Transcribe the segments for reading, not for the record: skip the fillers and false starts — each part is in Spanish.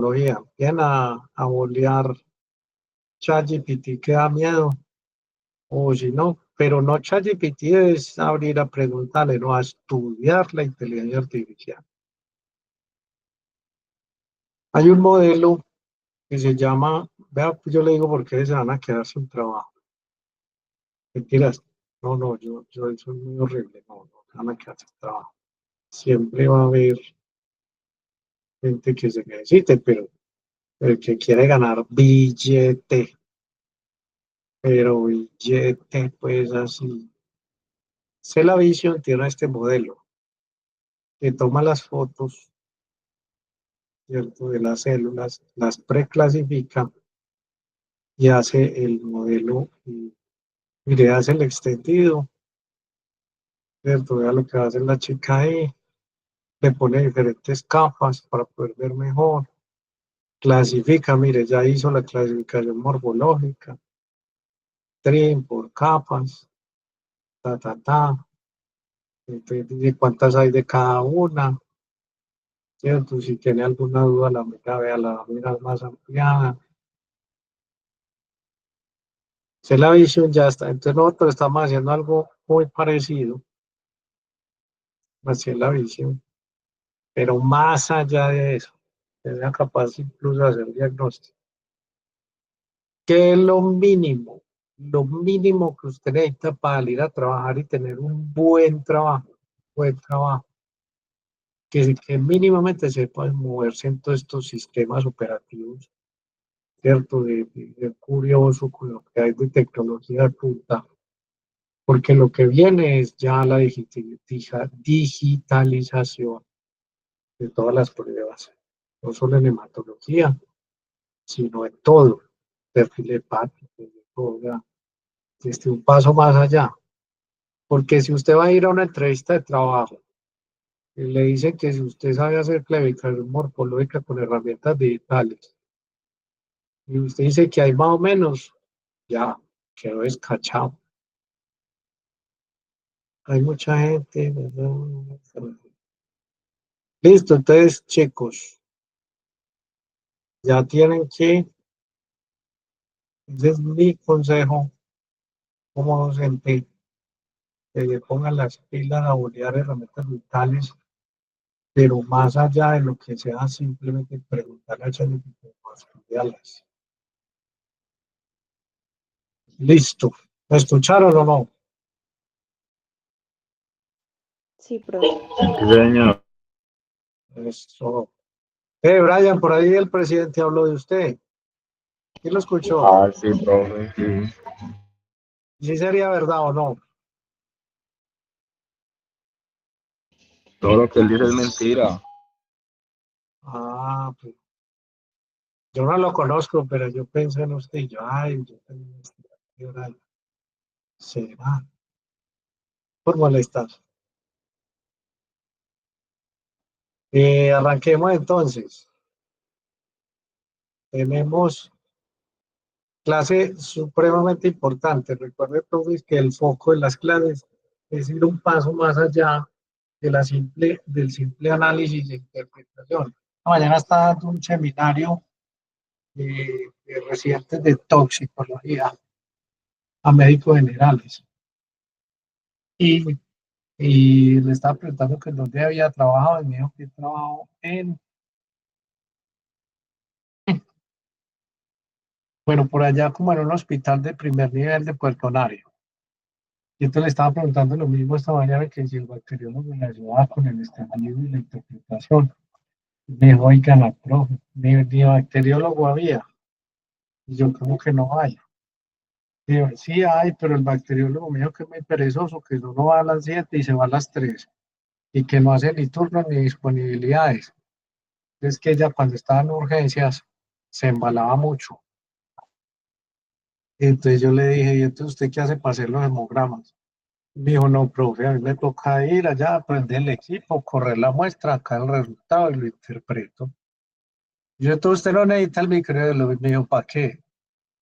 Empiezan a bolear ChatGPT que da miedo, o si no, pero no ChatGPT es abrir a preguntarle, no a estudiar la inteligencia artificial. Hay un modelo que se llama, vea, pues yo le digo por qué se van a quedar sin trabajo. Mentiras, no, yo eso es muy horrible, no, se van a quedar sin trabajo. Siempre va a haber gente que se necesite, pero el que quiere ganar billete, pero billete, pues así. Cellavision tiene este modelo que toma las fotos, ¿cierto?, de las células, las preclasifica y hace el modelo, y mire, hace el extendido, ¿cierto? Vea lo que va a hacer la chica ahí, le pone diferentes capas para poder ver mejor, clasifica, mire, ya hizo la clasificación morfológica, trim por capas, ta, entonces dice cuántas hay de cada una, ¿cierto? Si tiene alguna duda, la mira, vea la mira más ampliada. La visión ya está. Entonces nosotros estamos haciendo algo muy parecido hacia la visión, pero más allá de eso, que sea capaz incluso de hacer diagnóstico. ¿Qué es lo mínimo que usted necesita para ir a trabajar y tener un buen trabajo, que mínimamente sepa moverse en todos estos sistemas operativos, ¿cierto? De curioso con lo que hay de tecnología de punta, porque lo que viene es ya la digitalización de todas las pruebas, no solo en hematología, sino en todo, perfil hepático, de todo, ya, un paso más allá. Porque si usted va a ir a una entrevista de trabajo y le dicen que si usted sabe hacer clasificación morfológica con herramientas digitales, y usted dice que hay más o menos, ya quedó descachado. Hay mucha gente. Listo, entonces, chicos, ya tienen que, ese es mi consejo como docente, que le pongan las pilas a bolear herramientas digitales, pero más allá de lo que sea simplemente preguntarle a ChatGPT o estudiarlas. Listo. ¿Me escucharon o no? Sí, profe. Sí, señor. Eso. Brian, por ahí el presidente habló de usted. ¿Quién lo escuchó? Ah, sí, profe, sí. ¿Sí sería verdad o no? Todo lo que él dice es mentira. Ah, pues yo no lo conozco, pero yo pensé en usted y yo, ay, yo tengo este, será por molestar. Arranquemos entonces. Tenemos clase supremamente importante. Recuerde, profe, que el foco de las clases es ir un paso más allá de del simple análisis e interpretación. Mañana está dando un seminario de residentes de toxicología a médicos generales. Y, y le estaba preguntando que en dónde había trabajado y me dijo que trabajado bueno, por allá como en un hospital de primer nivel de Puerto Nario. Y entonces le estaba preguntando lo mismo esta mañana, que si el bacteriólogo me ayudaba con el escandalismo y la interpretación. Me dijo, oiga, la profe, ni bacteriólogo había. Y yo, ¿cómo que no hay? Y yo, sí hay, pero el bacteriólogo me dijo que es muy perezoso, que no va a las 7 y se va a las 3 y que no hace ni turnos ni disponibilidades. Es que ella cuando estaba en urgencias se embalaba mucho. Y entonces yo le dije, ¿y entonces usted qué hace para hacer los hemogramas? Me dijo, no, profe, a mí me toca ir allá, aprender el equipo, correr la muestra, acá el resultado y lo interpreto. Y yo, entonces usted no necesita el micrófono. Me dijo, ¿para qué?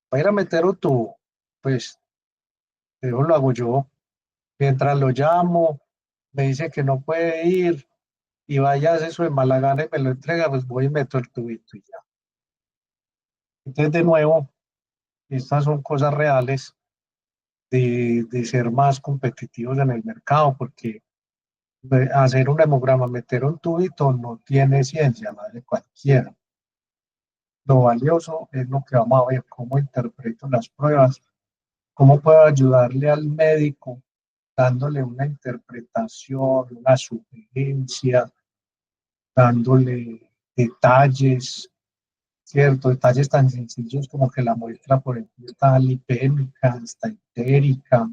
Para ir a meter un tubo. Pues, eso lo hago yo. Mientras lo llamo, me dice que no puede ir y vaya a hacer su de Malagana y me lo entrega, pues voy y meto el tubito y ya. Entonces, de nuevo, estas son cosas reales de ser más competitivos en el mercado, porque hacer un hemograma, meter un tubito, no tiene ciencia, lo hace cualquiera. Lo valioso es lo que vamos a ver, cómo interpreto las pruebas, cómo puedo ayudarle al médico dándole una interpretación, una sugerencia, dándole detalles, ¿cierto? Detalles tan sencillos como que la muestra, por ejemplo, está lipémica, está entérica.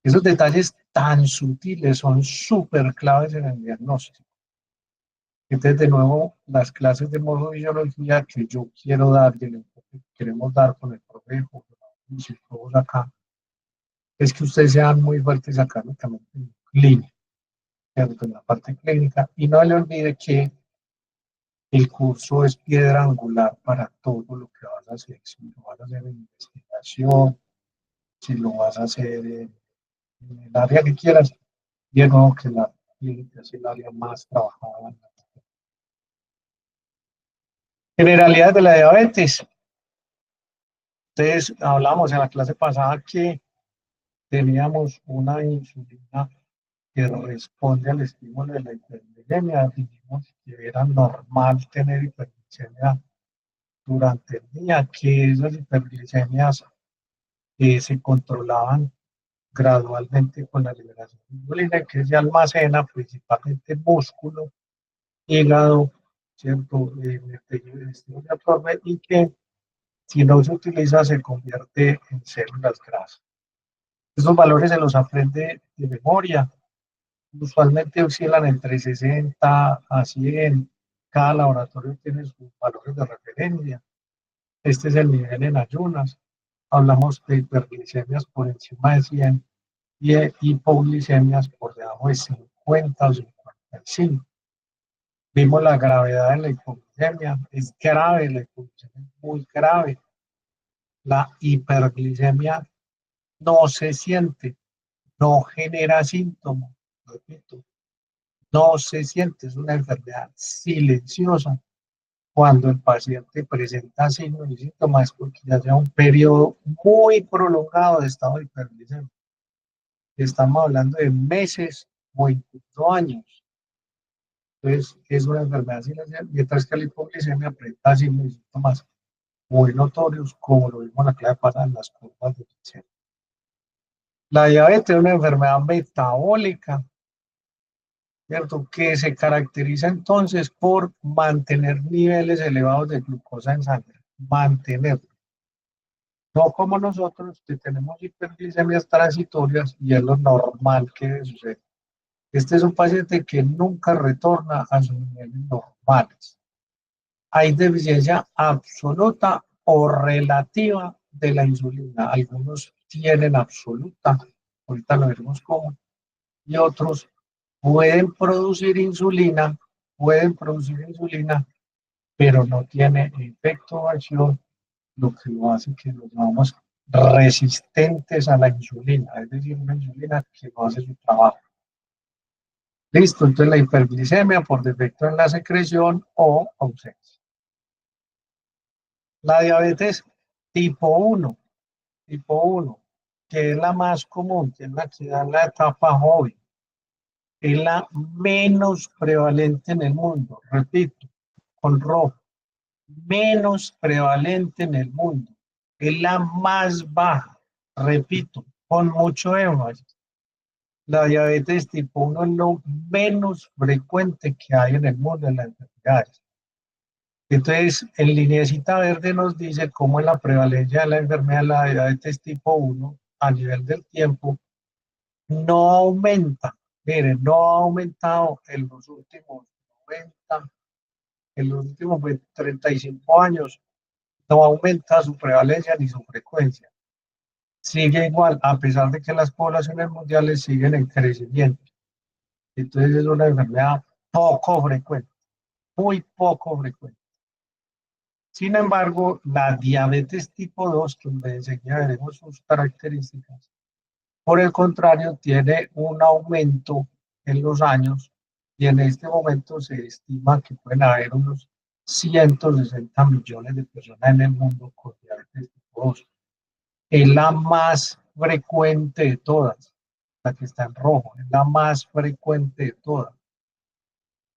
Esos detalles tan sutiles son súper claves en el diagnóstico. Entonces, de nuevo, las clases de morfobiología que yo quiero dar y el enfoque que queremos dar con el profe, y todos acá, es que ustedes sean muy fuertes académicamente en clínica, ¿cierto? En la parte clínica, y no le olvide que el curso es piedra angular para todo lo que vas a hacer. Si lo vas a hacer en investigación, si lo vas a hacer en el área que quieras, y de nuevo que la clínica es el área más trabajada. Generalidades de la diabetes. Entonces, hablamos en la clase pasada que teníamos una insulina que responde al estímulo de la hiperglicemia. Dijimos que era normal tener hiperglicemia durante el día, que esas hiperglicemias se controlaban gradualmente con la liberación de insulina, que se almacena principalmente en músculo, hígado, ¿cierto? Y que si no se utiliza se convierte en células grasas. Esos valores se los aprende de memoria. Usualmente oscilan entre 60 a 100. Cada laboratorio tiene sus valores de referencia. Este es el nivel en ayunas. Hablamos de hiperglicemias por encima de 100 y de hipoglicemias por debajo de 50 o 55. Vimos la gravedad de la hipoglicemia. Es grave, la hipoglicemia es muy grave. La hiperglicemia no se siente, no genera síntomas, repito, no se siente, es una enfermedad silenciosa. Cuando el paciente presenta signos y síntomas, porque ya sea un periodo muy prolongado de estado de hiperglicemia. Estamos hablando de meses o incluso años. Entonces, es una enfermedad silenciosa, mientras que la hipoglicemia presenta signos y síntomas muy notorios, como lo vimos en la clase pasada en las curvas de glicemia. La diabetes es una enfermedad metabólica, ¿cierto? Que se caracteriza entonces por mantener niveles elevados de glucosa en sangre, mantener. No como nosotros que tenemos hiperglicemias transitorias y es lo normal que sucede. Este es un paciente que nunca retorna a sus niveles normales. Hay deficiencia absoluta o relativa de la insulina. Algunos tienen absoluta, ahorita lo veremos cómo, y otros pueden producir insulina, pero no tiene efecto o acción, lo que lo hace que los llamamos resistentes a la insulina, es decir, una insulina que no hace su trabajo. Listo, entonces la hiperglicemia por defecto en la secreción o ausencia. La diabetes tipo 1, que es la más común, que es la que da en la etapa joven, es la menos prevalente en el mundo, repito, con rojo, menos prevalente en el mundo, es la más baja, repito, con mucho énfasis. La diabetes tipo 1 es lo menos frecuente que hay en el mundo en las enfermedades. Entonces, en lineecita verde nos dice cómo es la prevalencia de la enfermedad de la diabetes tipo 1 a nivel del tiempo. No aumenta, miren, no ha aumentado en los últimos 90, en los últimos 35 años, no aumenta su prevalencia ni su frecuencia. Sigue igual, a pesar de que las poblaciones mundiales siguen en crecimiento. Entonces es una enfermedad poco frecuente, muy poco frecuente. Sin embargo, la diabetes tipo 2, que enseguida veremos sus características, por el contrario, tiene un aumento en los años y en este momento se estima que pueden haber unos 160 millones de personas en el mundo con diabetes tipo 2. Es la más frecuente de todas, la que está en rojo, es la más frecuente de todas.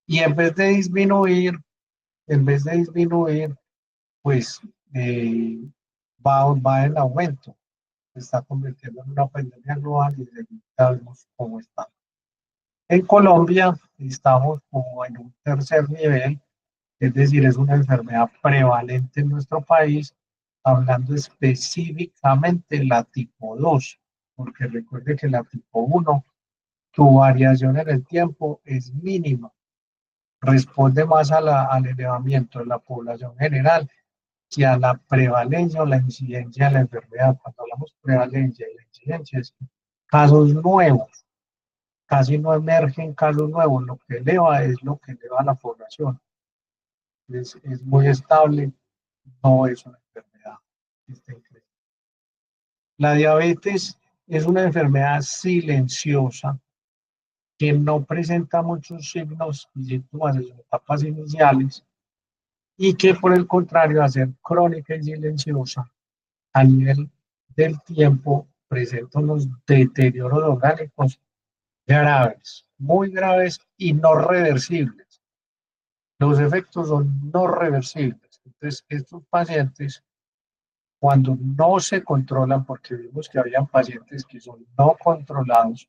Y en vez de disminuir, pues va en aumento. Se está convirtiendo en una pandemia global y ya vemos cómo está. En Colombia estamos como en un tercer nivel, es decir, es una enfermedad prevalente en nuestro país, hablando específicamente la tipo 2, porque recuerde que la tipo 1, su variación en el tiempo es mínima, responde más al elevamiento de la población general que a la prevalencia o la incidencia de la enfermedad. Cuando hablamos prevalencia y la incidencia es casos nuevos, casi no emergen casos nuevos, lo que eleva es lo que eleva a la población. Es muy estable, no es una enfermedad que esté en crecimiento. La diabetes es una enfermedad silenciosa que no presenta muchos signos y síntomas en sus etapas iniciales y que por el contrario, al ser crónica y silenciosa, a nivel del tiempo presenta unos deterioros orgánicos graves, muy graves y no reversibles. Los efectos son no reversibles. Entonces, estos pacientes, cuando no se controlan, porque vimos que habían pacientes que son no controlados,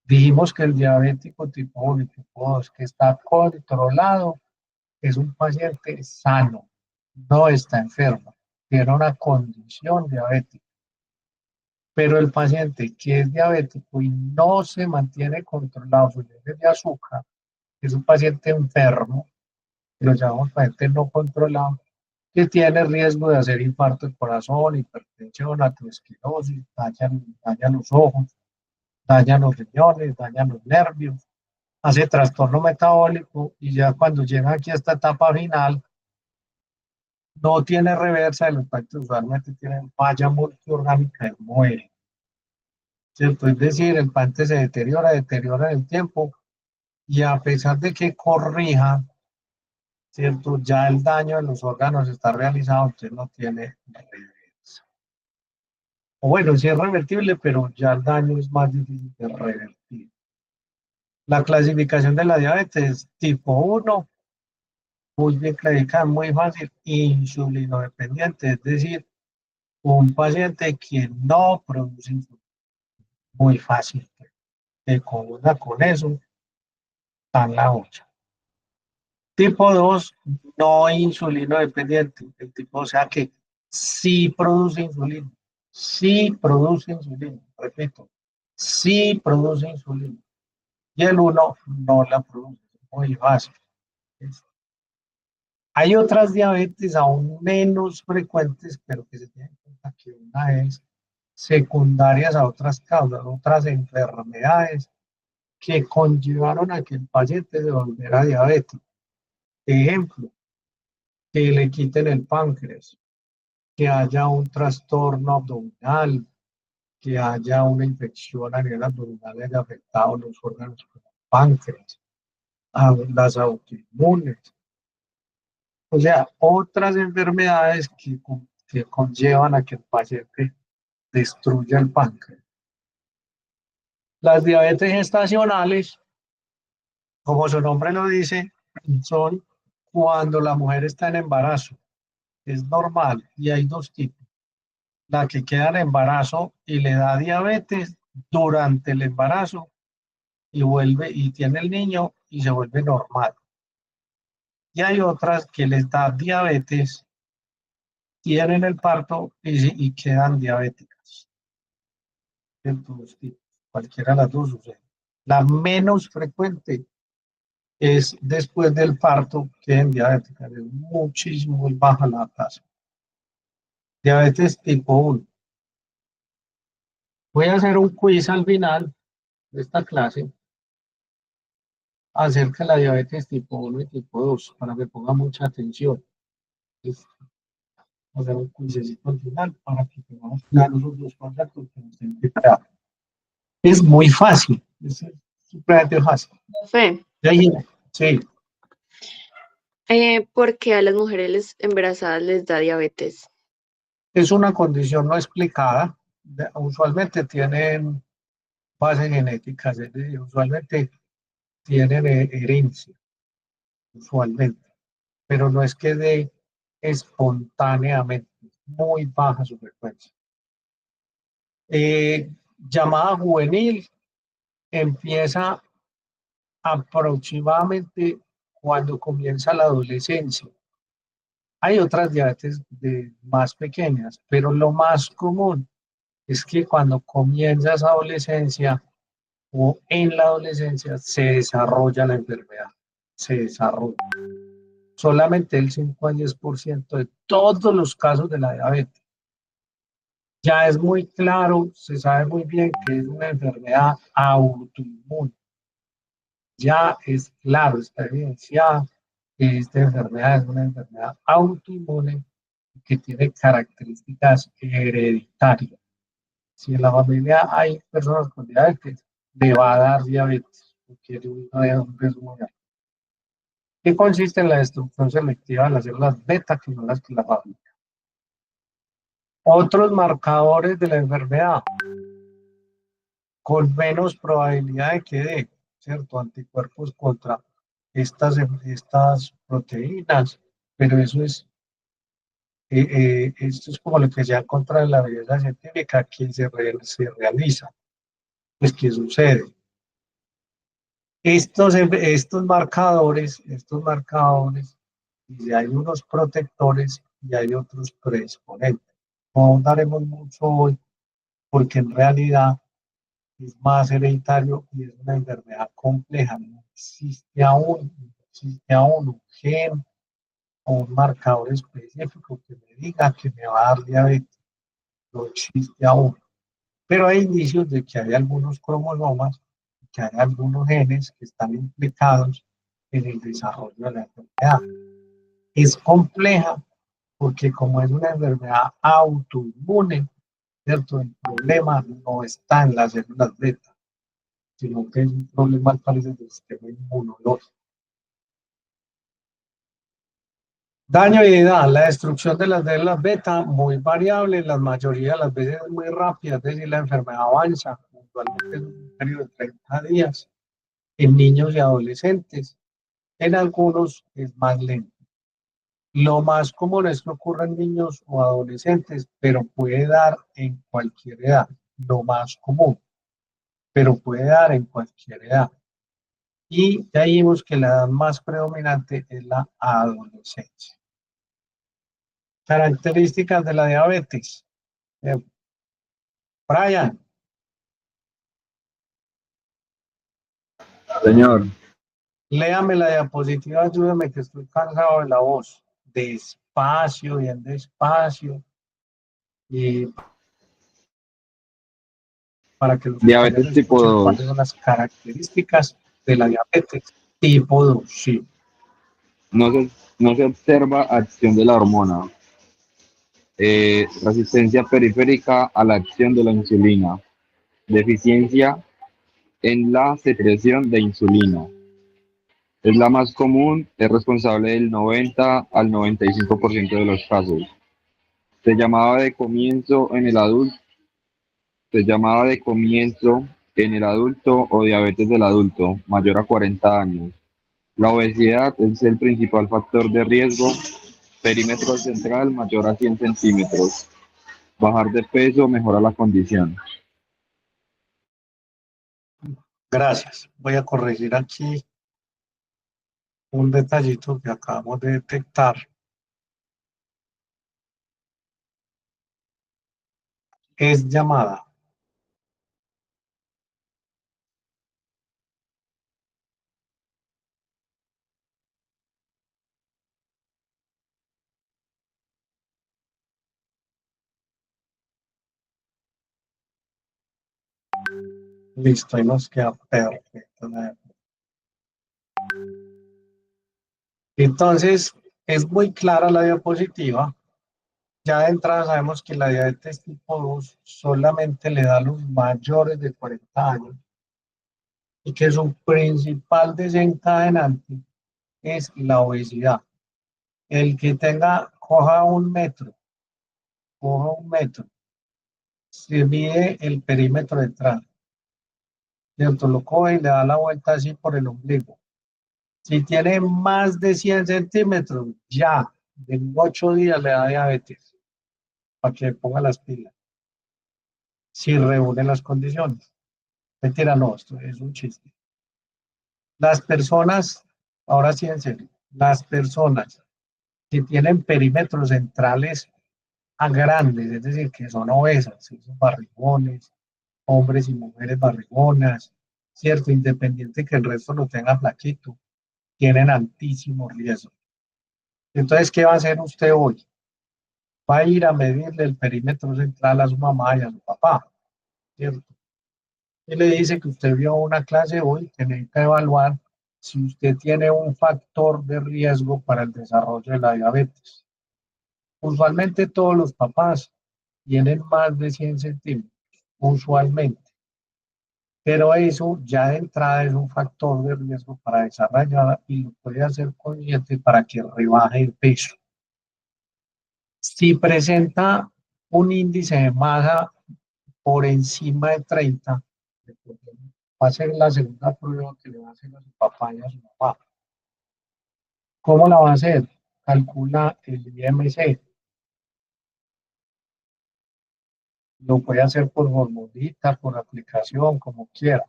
dijimos que el diabético tipo 1 y tipo 2 que está controlado es un paciente sano, no está enfermo, tiene una condición diabética. Pero el paciente que es diabético y no se mantiene controlado su nivel de azúcar, es un paciente enfermo, lo llamamos paciente no controlado, que tiene riesgo de hacer infarto del corazón, hipertensión, aterosclerosis, daña los ojos, daña los riñones, daña los nervios, hace trastorno metabólico y ya cuando llega aquí a esta etapa final, no tiene reversa, los pacientes usualmente tienen falla multiorgánica y mueren. ¿Cierto? Es decir, el paciente se deteriora en el tiempo y a pesar de que corrija, ¿cierto? Ya el daño en los órganos está realizado, entonces no tiene reversa. O bueno, sí es revertible, pero ya el daño es más difícil de revertir. La clasificación de la diabetes tipo 1, muy bien clasificada, muy fácil, insulino dependiente, es decir, un paciente que no produce insulina, muy fácil, que con eso está en la 8. Tipo 2, no insulino dependiente. El tipo, o sea que sí produce insulina. Sí produce insulina. Repito, sí produce insulina. Y el 1 no la produce. Muy fácil. Hay otras diabetes aún menos frecuentes, pero que se tienen en cuenta que una es secundarias a otras causas, otras enfermedades que conllevaron a que el paciente se volviera diabético. Ejemplo, que le quiten el páncreas, que haya un trastorno abdominal, que haya una infección a nivel abdominal que haya afectado los órganos como el páncreas, las autoinmunes. O sea, otras enfermedades que conllevan a que el paciente destruya el páncreas. Las diabetes gestacionales, como su nombre lo dice, son cuando la mujer está en embarazo. Es normal y hay dos tipos. La que queda en embarazo y le da diabetes durante el embarazo y vuelve y tiene el niño y se vuelve normal. Y hay otras que les da diabetes, tienen el parto y quedan diabéticas. De todos tipos, cualquiera de las dos sucede. La menos frecuente es después del parto queden diabéticas, es muchísimo muy baja la tasa. Diabetes tipo 1. Voy a hacer un quiz al final de esta clase acerca de la diabetes tipo 1 y tipo 2, para que ponga mucha atención. Entonces, vamos a hacer un quizecito al final para que tengamos claros los dos conceptos que nos tienen que quedar. Es muy fácil, es supremamente fácil. Sí. De ahí, sí. Porque a las mujeres embarazadas les da diabetes. Es una condición no explicada. Usualmente tienen base genética, es decir, usualmente tienen herencia, usualmente, pero no es que dé espontáneamente, muy baja su frecuencia. Llamada juvenil empieza aproximadamente cuando comienza la adolescencia. Hay otras diabetes más pequeñas, pero lo más común es que cuando comienza esa adolescencia o en la adolescencia se desarrolla la enfermedad, se desarrolla. Solamente el 5 al 10% de todos los casos de la diabetes. Ya es muy claro, se sabe muy bien que es una enfermedad autoinmune. Ya es claro, está evidenciado que esta enfermedad es una enfermedad autoinmune que tiene características hereditarias. Si en la familia hay personas con diabetes, le va a dar diabetes, porque es un peso muy alto. ¿Qué consiste en la destrucción selectiva de las células beta, que son las que la fabrican? Otros marcadores de la enfermedad, con menos probabilidad de que dé, ¿cierto? Anticuerpos contra estas proteínas, pero esto es como lo que se contra la evidencia científica que se realiza. Pues, ¿qué sucede? Estos marcadores, y hay unos protectores y hay otros predisponentes. No daremos mucho hoy porque en realidad es más hereditario y es una enfermedad compleja. No existe aún un gen o un marcador específico que me diga que me va a dar diabetes. No existe aún. Pero hay indicios de que hay algunos cromosomas, que hay algunos genes que están implicados en el desarrollo de la enfermedad. Es compleja porque como es una enfermedad autoinmune, ¿cierto? El problema no está en las células beta, sino que es un problema parece del sistema inmunológico. Daño y edad, la destrucción de las células beta, muy variable, la mayoría de las veces es muy rápida, es decir, la enfermedad avanza, usualmente en un periodo de 30 días, en niños y adolescentes, en algunos es más lento. Lo más común es que ocurra en niños o adolescentes, pero puede dar en cualquier edad, lo más común, pero puede dar en cualquier edad. Y ya vimos que la edad más predominante es la adolescencia. Características de la diabetes. Brian, Señor, léame la diapositiva, ayúdame que estoy cansado de la voz. Despacio, bien despacio. Y para que los compañeros diabetes tipo escuchen cuáles 2. son las características de la diabetes tipo 2. Sí. No se observa acción de la hormona. Resistencia periférica a la acción de la insulina. Deficiencia en la secreción de insulina. Es la más común, es responsable del 90 al 95% de los casos. Se llamaba de comienzo en el adulto, se llamaba de comienzo en el adulto o diabetes del adulto mayor a 40 años. La obesidad es el principal factor de riesgo. Perímetro central mayor a 100 centímetros. Bajar de peso mejora la condición. Gracias. Voy a corregir aquí un detallito que acabamos de detectar. Es llamada listo y nos queda perfecto. Entonces, es muy clara la diapositiva. Ya de entrada sabemos que la diabetes tipo 2 solamente le da a los mayores de 40 años y que su principal desencadenante es la obesidad. El que tenga, coja un metro, se mide el perímetro de entrada, ¿cierto? Lo coge y le da la vuelta así por el ombligo. Si tiene más de 100 centímetros, ya, en 8 días le da diabetes, para que ponga las pilas, si reúne las condiciones. Mentira, no, esto es un chiste. Las personas, ahora sí en serio, las personas que tienen perímetros centrales a grandes, es decir, que son obesas, esos barrigones, hombres y mujeres barrigonas, ¿cierto? Independiente que el resto lo tenga flaquito, tienen altísimo riesgo. Entonces, ¿qué va a hacer usted hoy? Va a ir a medirle el perímetro central a su mamá y a su papá, ¿cierto? Y le dice que usted vio una clase hoy que necesita evaluar si usted tiene un factor de riesgo para el desarrollo de la diabetes. Usualmente todos los papás tienen más de 100 centímetros, usualmente. Pero eso ya de entrada es un factor de riesgo para desarrollar y lo puede hacer consciente para que rebaje el peso. Si presenta un índice de masa por encima de 30, va a ser la segunda prueba que le va a hacer a su papá y a su mamá. ¿Cómo la va a hacer? Calcula el IMC. Lo puede hacer por formulita, por aplicación, como quiera.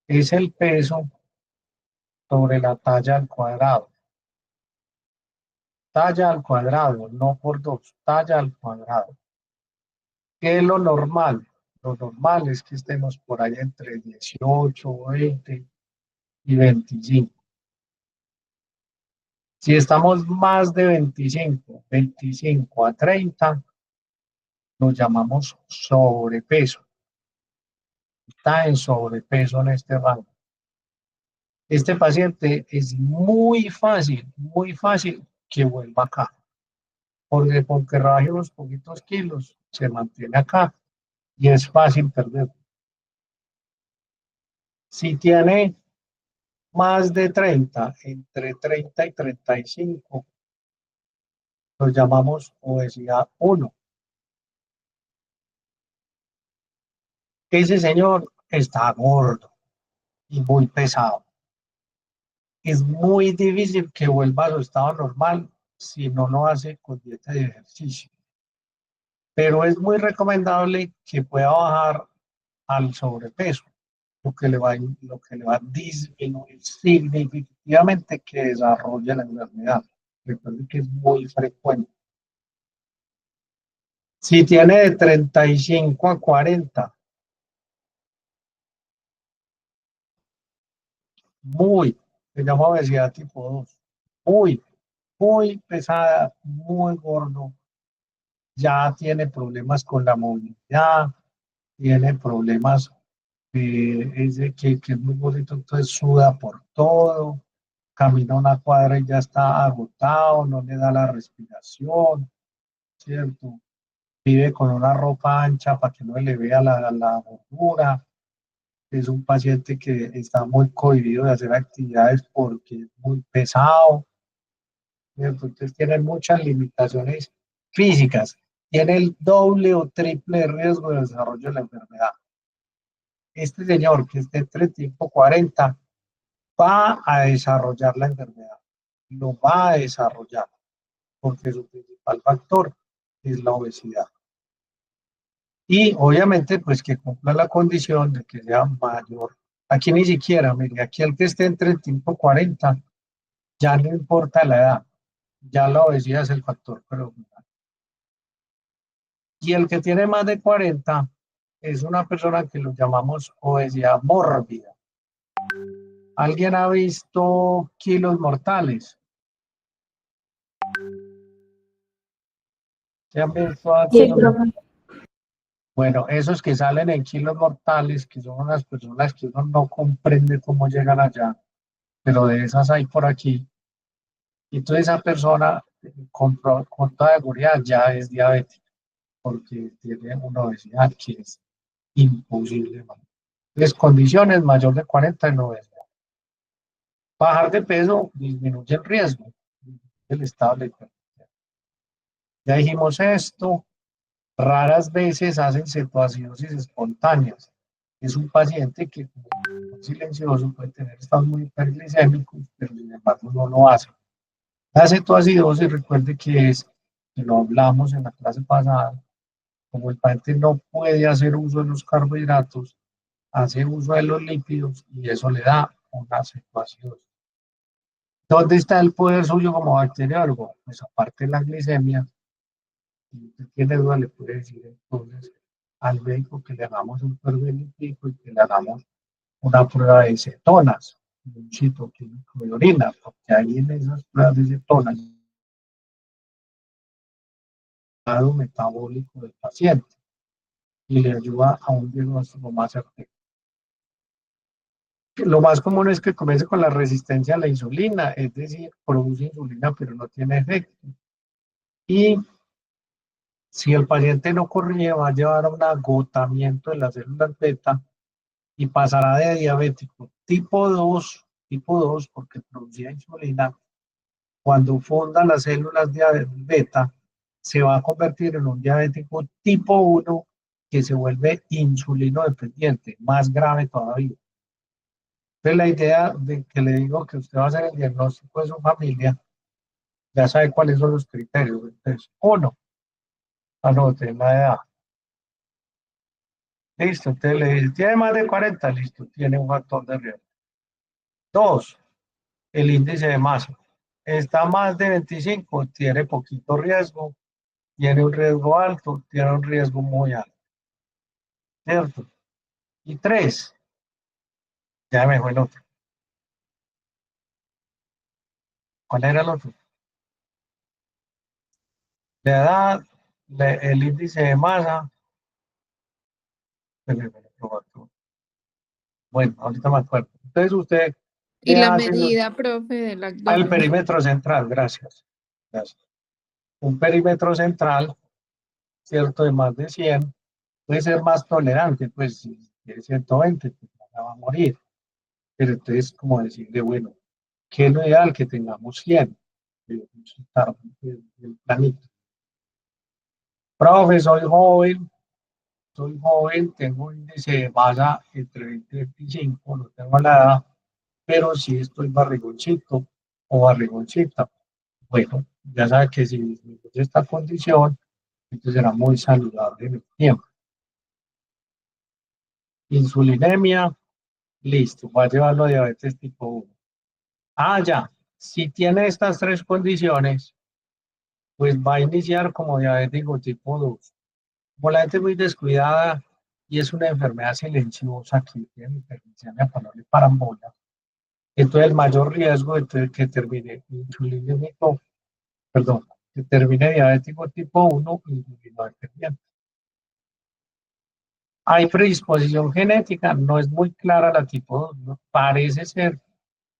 Es el peso sobre la talla al cuadrado. Talla al cuadrado, no por 2, talla al cuadrado. ¿Qué es lo normal? Lo normal es que estemos por ahí entre 18, 20 y 25. Si estamos más de 25 a 30, lo llamamos sobrepeso. Está en sobrepeso en este rango. Este paciente es muy fácil que vuelva acá. Porque con que rebaje unos poquitos kilos, se mantiene acá y es fácil perder. Si tiene más de 30, entre 30 y 35, lo llamamos obesidad 1. Ese señor está gordo y muy pesado. Es muy difícil que vuelva a su estado normal si no lo hace con dieta de ejercicio. Pero es muy recomendable que pueda bajar al sobrepeso, lo que le va a disminuir significativamente que desarrolle la enfermedad. Recuerden que es muy frecuente. Si tiene de 35 a 40, se llama obesidad tipo 2, muy pesada, muy gordo, ya tiene problemas con la movilidad, tiene problemas, es de que es muy bonito, entonces suda por todo, camina una cuadra y ya está agotado, no le da la respiración, ¿cierto? Vive con una ropa ancha para que no le vea la gordura. Es un paciente que está muy cohibido de hacer actividades porque es muy pesado, ¿cierto? Entonces tiene muchas limitaciones físicas, tiene el doble o triple riesgo de desarrollo de la enfermedad. Este señor que esté entre 35 y 40 va a desarrollar la enfermedad, lo va a desarrollar, porque su principal factor es la obesidad. Y obviamente, pues que cumpla la condición de que sea mayor. Aquí ni siquiera, mire, aquí el que esté entre 35 y 40, ya no importa la edad, ya la obesidad es el factor predominante. Y el que tiene más de 40 es una persona que lo llamamos obesidad mórbida. ¿Alguien ha visto Kilos Mortales? ¿Se han visto a Sí, Kilos profe. Bueno, esos que salen en Kilos Mortales, que son unas personas que uno no comprende cómo llegan allá, pero de esas hay por aquí. Entonces esa persona con toda seguridad ya es diabética, porque tiene una obesidad que es imposible. Entonces, condiciones mayor de 40 en obesidad. Bajar de peso disminuye el riesgo. el estado de la hipertensión. Ya dijimos esto, raras veces hacen cetoacidosis espontáneas. Es un paciente que como es silencioso puede tener estados muy hiperglicémicos, pero sin embargo no lo hace. La cetoacidosis, recuerde que lo hablamos en la clase pasada, como el paciente no puede hacer uso de los carbohidratos, hace uso de los lípidos y eso le da una cetoacidosis. ¿Dónde está el poder suyo como bacteriólogo? Pues aparte de la glicemia, si usted tiene duda, le puede decir entonces al médico que le hagamos un lipídico y que le hagamos una prueba de cetonas, un citoquímico de orina, porque ahí en esas pruebas de cetonas, el estado metabólico del paciente y le ayuda a un diagnóstico más certero. Lo más común es que comience con la resistencia a la insulina, es decir, produce insulina pero no tiene efecto. Y si el paciente no corrige, va a llevar a un agotamiento de las células beta y pasará de diabético tipo 2 porque producía insulina, cuando funda las células beta, se va a convertir en un diabético tipo 1 que se vuelve insulino dependiente, más grave todavía. Entonces, la idea de que le digo que usted va a hacer el diagnóstico de su familia, ya sabe cuáles son los criterios. Entonces, uno, anote la edad. Listo, usted le dice, tiene más de 40, listo, tiene un factor de riesgo. Dos, el índice de masa. Está más de 25, tiene poquito riesgo, tiene un riesgo alto, tiene un riesgo muy alto. ¿Cierto? Y tres, ya me fue el otro. ¿Cuál era el otro? La edad, el índice de masa. Bueno, ahorita me acuerdo. Entonces usted Y le la hace medida, profe, del al abdomen. perímetro central, gracias. Gracias. Un perímetro central, ¿cierto? De más de 100, puede ser más tolerante, pues si tiene 120, pues no va a morir. Pero entonces, como decirle, bueno, ¿qué es lo ideal? Que tengamos 100. El planito. Profe, soy joven, tengo un índice de masa entre 20 y 25, no tengo la edad, pero sí estoy barrigoncito o barrigoncita. Bueno, ya sabe que si disminuye esta condición, entonces será muy saludable en el tiempo. Insulinemia, listo, va a llevarlo a diabetes tipo 1. Ah, ya, si tiene estas tres condiciones, pues va a iniciar como diabético tipo 2. Como la gente es muy descuidada y es una enfermedad silenciosa que tiene hiperglicemia para no le paran bola, entonces el mayor riesgo de que termine insulinémico, perdón, que termine diabético tipo 1 y insulino dependiente. Hay predisposición genética, no es muy clara la tipo 2, ¿no? Parece ser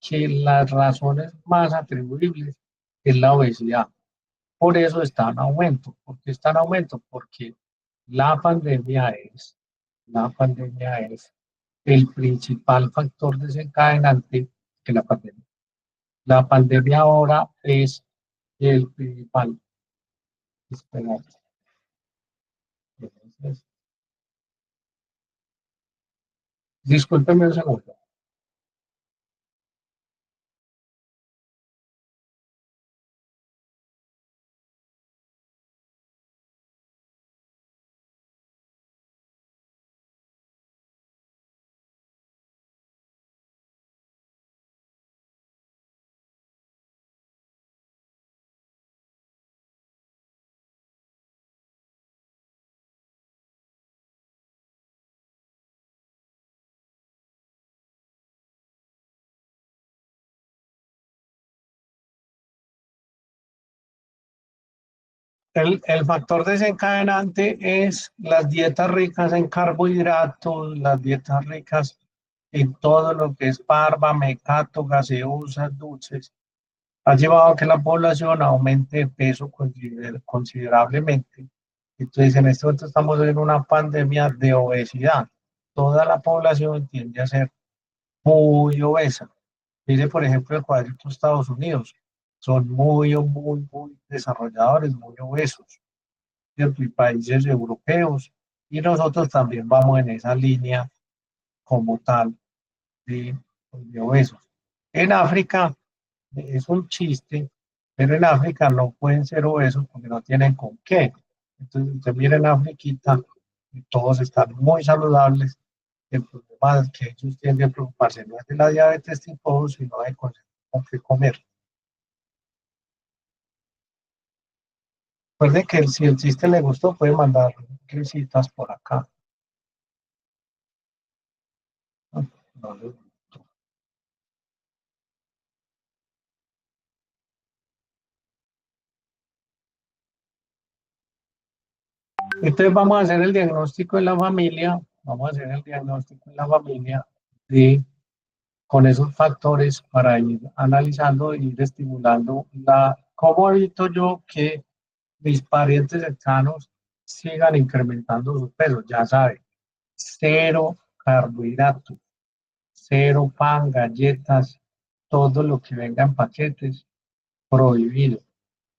que las razones más atribuibles es la obesidad. Por eso está en aumento. ¿Por qué está en aumento? Porque la pandemia es el principal factor desencadenante de la pandemia. La pandemia ahora es el principal. Esperar. Entonces, discúlpeme un segundo. El factor desencadenante es las dietas ricas en carbohidratos, las dietas ricas en todo lo que es parva, mecato, gaseosas, dulces. Ha llevado a que la población aumente de peso considerablemente. Entonces, en este momento estamos en una pandemia de obesidad. Toda la población tiende a ser muy obesa. Dice, por ejemplo, el cuadrito de Estados Unidos. son muy desarrolladores, muy obesos, ¿cierto? Y países europeos, y nosotros también vamos en esa línea como tal de obesos. En África es un chiste, pero en África no pueden ser obesos porque no tienen con qué. Entonces, usted mira en África, todos están muy saludables. El problema es que ellos tienen que preocuparse no es de la diabetes tipo 2, sino de con qué comer. Recuerde que si el chiste le gustó, puede mandar risitas por acá. No le gustó. Entonces vamos a hacer el diagnóstico en la familia, vamos a hacer el diagnóstico en la familia de, con esos factores para ir analizando e ir estimulando cómo evito yo que mis parientes cercanos sigan incrementando su peso. Ya saben, cero carbohidratos, cero pan, galletas, todo lo que venga en paquetes, prohibido.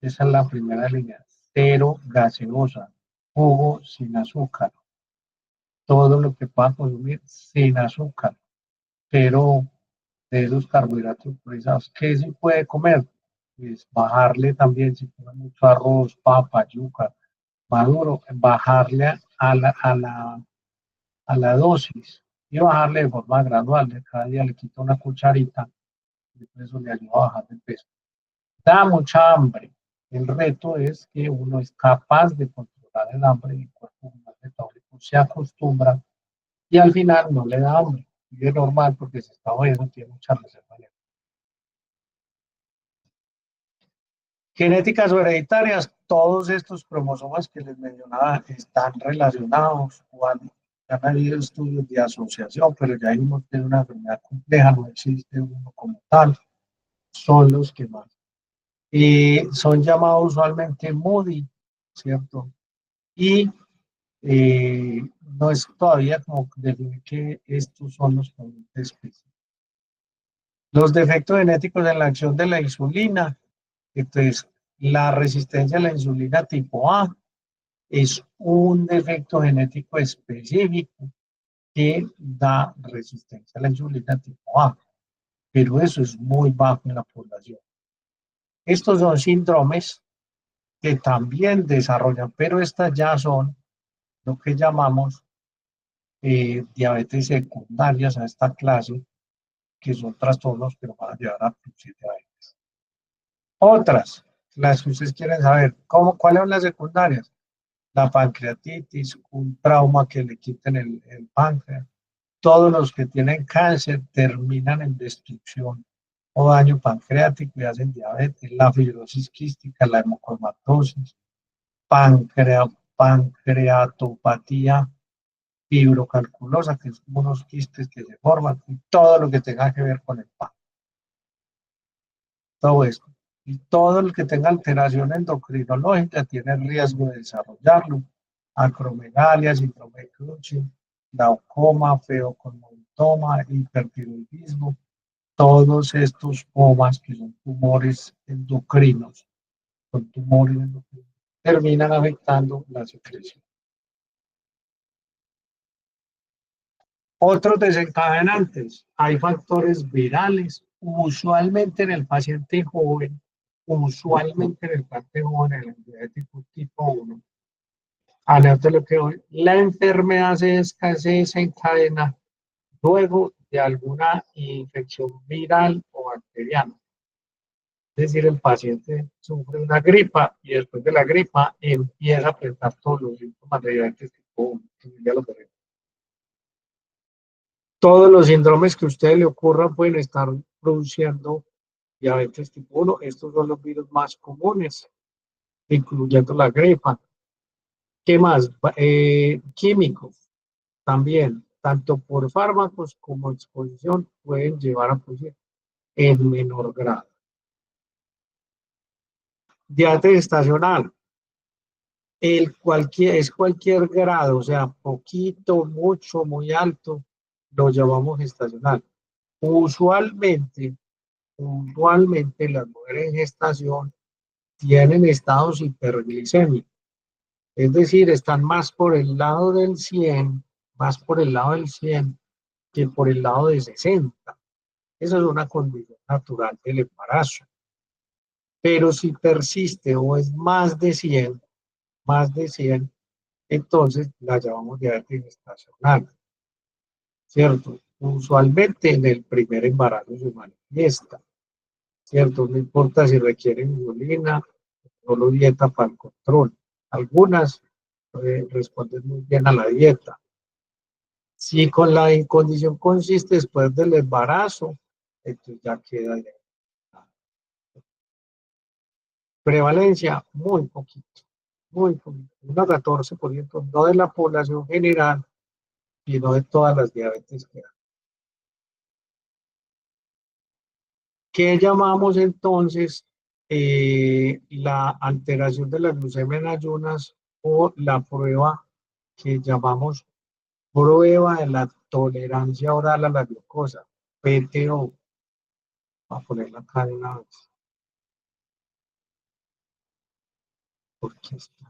Esa es la primera línea. Cero gaseosa, jugo sin azúcar, todo lo que pueda consumir sin azúcar, pero de esos carbohidratos procesados. ¿Qué se puede comer? Pues bajarle también, si come mucho arroz, papa, yuca, maduro, bajarle a la dosis y bajarle de forma gradual. De cada día le quita una cucharita y eso le ayuda a bajar de peso. Da mucha hambre. El reto es que uno es capaz de controlar el hambre y el cuerpo metabólico se acostumbra y al final no le da hambre. Y es normal porque si está bueno tiene mucha reserva. Genéticas o hereditarias, todos estos cromosomas que les mencionaba están relacionados. Han habido estudios de asociación, pero ya vimos que es una enfermedad compleja, no existe uno como tal, son los que más. Son llamados usualmente Moody, ¿cierto? Y no es todavía como definir que estos son los pacientes específicos. Los defectos genéticos en la acción de la insulina, entonces la resistencia a la insulina tipo A es un defecto genético específico que da resistencia a la insulina tipo A, pero eso es muy bajo en la población. Estos son síndromes que también desarrollan, pero estas ya son lo que llamamos diabetes secundarias a esta clase, que son trastornos que nos van a llevar a diabetes. Otras, las que ustedes quieren saber, ¿cuáles son las secundarias? La pancreatitis, un trauma que le quiten el páncreas. Todos los que tienen cáncer terminan en destrucción o daño pancreático y hacen diabetes, la fibrosis quística, la hemocromatosis, pancreatopatía fibrocalculosa, que son unos quistes que se forman, y todo lo que tenga que ver con el páncreas. Todo esto. Y todo el que tenga alteración endocrinológica tiene riesgo de desarrollarlo. Acromegalia, síndrome de Cushing, glaucoma, feoconmontoma, hipertiroidismo, todos estos pomas que son tumores endocrinos, terminan afectando la secreción. Otros desencadenantes, hay factores virales, usualmente en el paciente joven, en el diabético tipo 1, lo que hoy, la enfermedad se desencadena luego de alguna infección viral o bacteriana. Es decir, el paciente sufre una gripa y después de la gripa empieza a presentar todos los síntomas de diabetes tipo 1. Todos los síndromes que a usted le ocurran pueden estar produciendo diabetes tipo 1. Estos son los virus más comunes, incluyendo la gripa. ¿Qué más? Químicos también, tanto por fármacos como exposición, pueden llevar a producir en menor grado. Diabetes estacional. Es cualquier grado, o sea, poquito, mucho, muy alto, lo llamamos estacional. Usualmente Usualmente las mujeres en gestación tienen estados hiperglicémicos, es decir, están más por el lado del 100, más por el lado del 100 que por el lado de 60. Esa es una condición natural del embarazo. Pero si persiste o es más de 100, entonces la llamamos diabetes gestacional, ¿cierto? Usualmente en el primer embarazo se manifiesta, ¿cierto? No importa si requieren insulina, solo dieta para el control. Algunas responden muy bien a la dieta. Si con la incondición consiste después del embarazo, entonces ya queda ya. Prevalencia, muy poquito, un 14%, no de la población general, sino de todas las diabetes que hay. ¿Qué llamamos entonces la alteración de la glucemia en ayunas o la prueba que llamamos prueba de la tolerancia oral a la glucosa, PTO? Voy a ponerla acá de una vez. Porque esta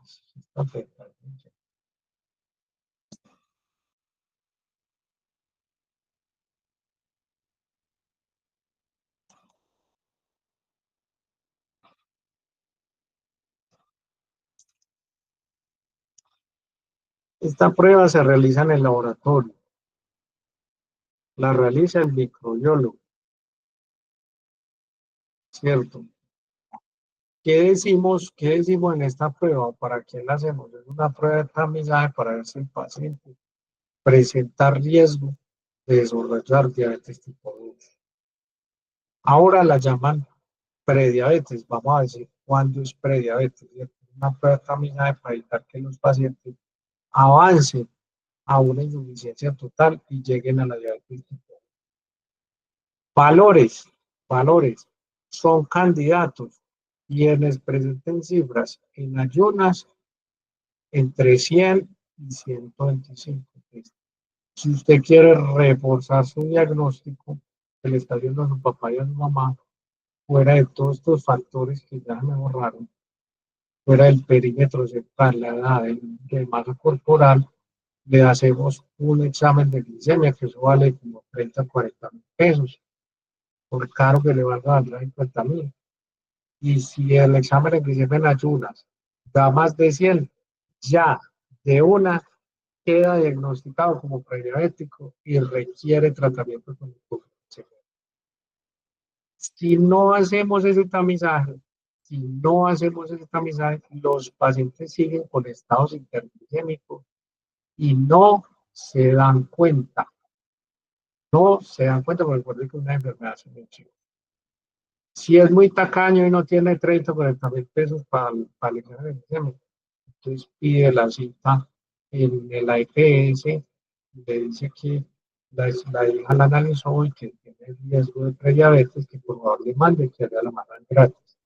esta prueba se realiza en el laboratorio, la realiza el microbiólogo, ¿cierto? ¿Qué decimos en esta prueba? ¿Para qué la hacemos? Es una prueba de tamizaje para ver si el paciente presenta riesgo de desarrollar diabetes tipo 2. Ahora la llaman prediabetes. Vamos a decir cuándo es prediabetes. Una prueba de tamizaje para evitar que los pacientes avancen a una insuficiencia total y lleguen a la diabetes tipo 2. Valores son candidatos quienes presenten cifras en ayunas entre 100 y 125. Si usted quiere reforzar su diagnóstico que le está haciendo a su papá y a su mamá, fuera de todos estos factores que ya me borraron, fuera del perímetro central, la edad, de masa corporal, le hacemos un examen de glicemia que eso vale como 30, 40 mil pesos, por caro que le valga, valdrá 50.000. Y si el examen de glicemia en ayunas da más de 100, ya de una queda diagnosticado como prediabético y requiere tratamiento con glucosamina. Si no hacemos ese tamizaje, los pacientes siguen con estados hiperglicémicos y no se dan cuenta. No se dan cuenta porque recuerden que es una enfermedad silenciosa. Si es muy tacaño y no tiene 30 o 40 mil pesos para el examen glicémico, entonces pide la cita en el AEPS, le dice que la hija la analizó y que tiene riesgo de prediabetes, que por favor le mande que haga la mandan gratis.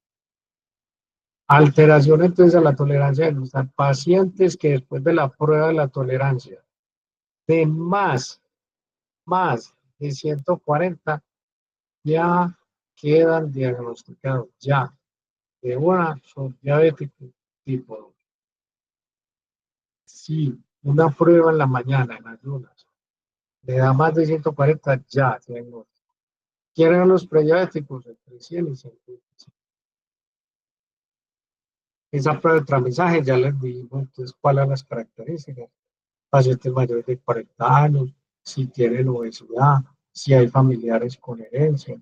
Alteración entonces a la tolerancia de gluten. Pacientes que después de la prueba de la tolerancia de más de 140 ya quedan diagnosticados, ya de una son diabéticos tipo 2. Si una prueba en la mañana, en ayunas, le da más de 140, ya tengo. ¿Quieren los prediabéticos? Entre 100 y 125. Esa prueba de tramizaje ya les digo, entonces, cuáles son las características. Pacientes mayores de 40 años, si tienen obesidad, si hay familiares con herencia,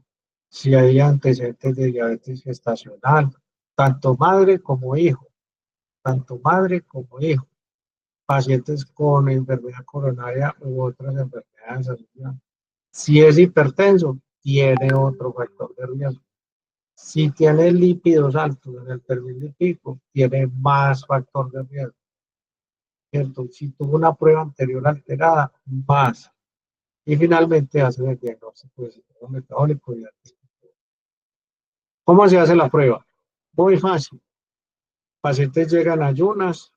si hay antecedentes de diabetes gestacional, tanto madre como hijo, tanto madre como hijo. Pacientes con enfermedad coronaria u otras enfermedades asociadas. Si es hipertenso, tiene otro factor de riesgo. Si tiene lípidos altos en el perfil lipídico, tiene más factor de riesgo. ¿Cierto? Si tuvo una prueba anterior alterada, más. Y finalmente hacen el diagnóstico de síndrome metabólico y diabetes. ¿Cómo se hace la prueba? Muy fácil. Pacientes llegan a ayunas,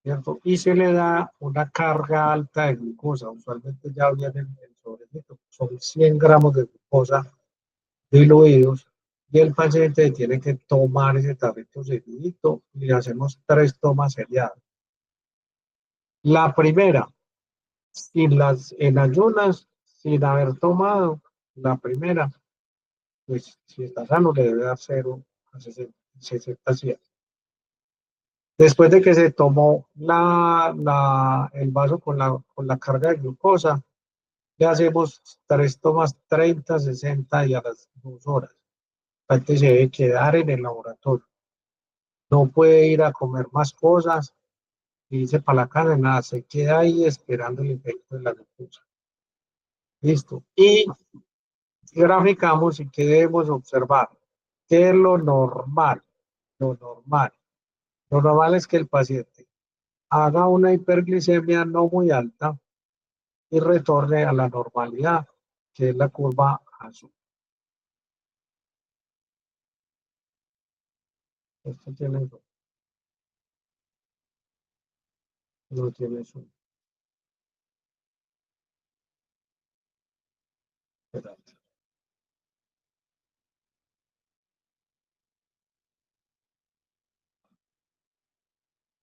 ¿cierto? Y se le da una carga alta de glucosa. Usualmente ya viene el sobrecito. Son 100 gramos de glucosa diluidos, y el paciente tiene que tomar ese tarrito seguidito y le hacemos 3 tomas seriadas. La primera, en ayunas, sin haber tomado la primera, pues si está sano le debe dar 0 a 60 100. Después de que se tomó el vaso con la carga de glucosa, le hacemos 3 tomas 30, 60 y a las 2 horas. Antes se debe quedar en el laboratorio. No puede ir a comer más cosas y irse para la casa, nada, se queda ahí esperando el efecto de la glucosa. Listo. Y graficamos y que debemos observar. ¿Qué es lo normal? Lo normal. Lo normal es que el paciente haga una hiperglicemia no muy alta y retorne a la normalidad, que es la curva azul. Esto tiene zoom. No tiene zoom. Espérate.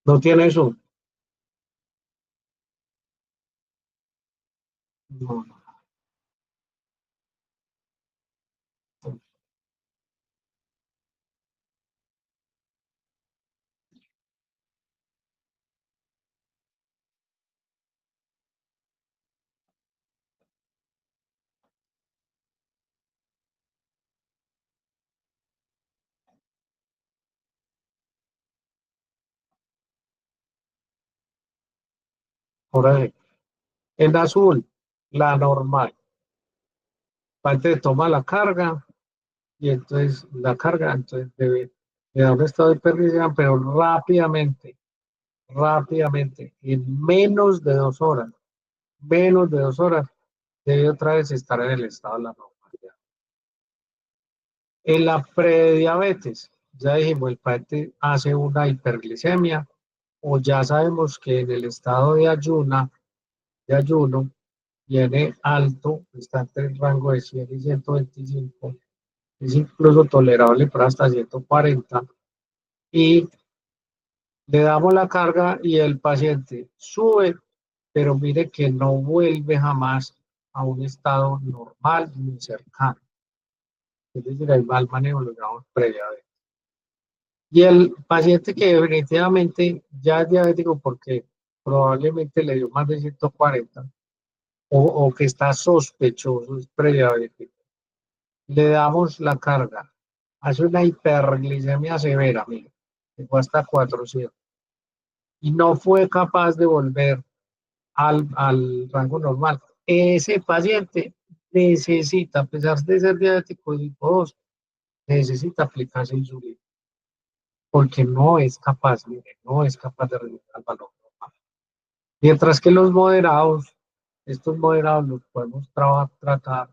No tiene zoom. No, no. Por ahí. En azul, la normal. Parte toma la carga y entonces la carga, entonces le da un estado de hiperglicemia, pero rápidamente, en menos de 2 horas, debe otra vez estar en el estado de la normalidad. En la prediabetes, ya dijimos, el paciente hace una hiperglicemia, o ya sabemos que en el estado de ayuno, viene alto, está entre el rango de 100 y 125, es incluso tolerable para hasta 140, y le damos la carga y el paciente sube, pero mire que no vuelve jamás a un estado normal ni cercano. Es decir, hay mal manejo, lo llamamos prediabetes. Y el paciente que definitivamente ya es diabético porque probablemente le dio más de 140 o que está sospechoso, es prediabético, le damos la carga, hace una hiperglicemia severa, mire, llegó hasta 400 y no fue capaz de volver al rango normal. Ese paciente necesita, a pesar de ser diabético de tipo 2, necesita aplicarse insulina, porque no es capaz, mire, no es capaz de reducir el valor normal. Mientras que estos moderados los podemos tratar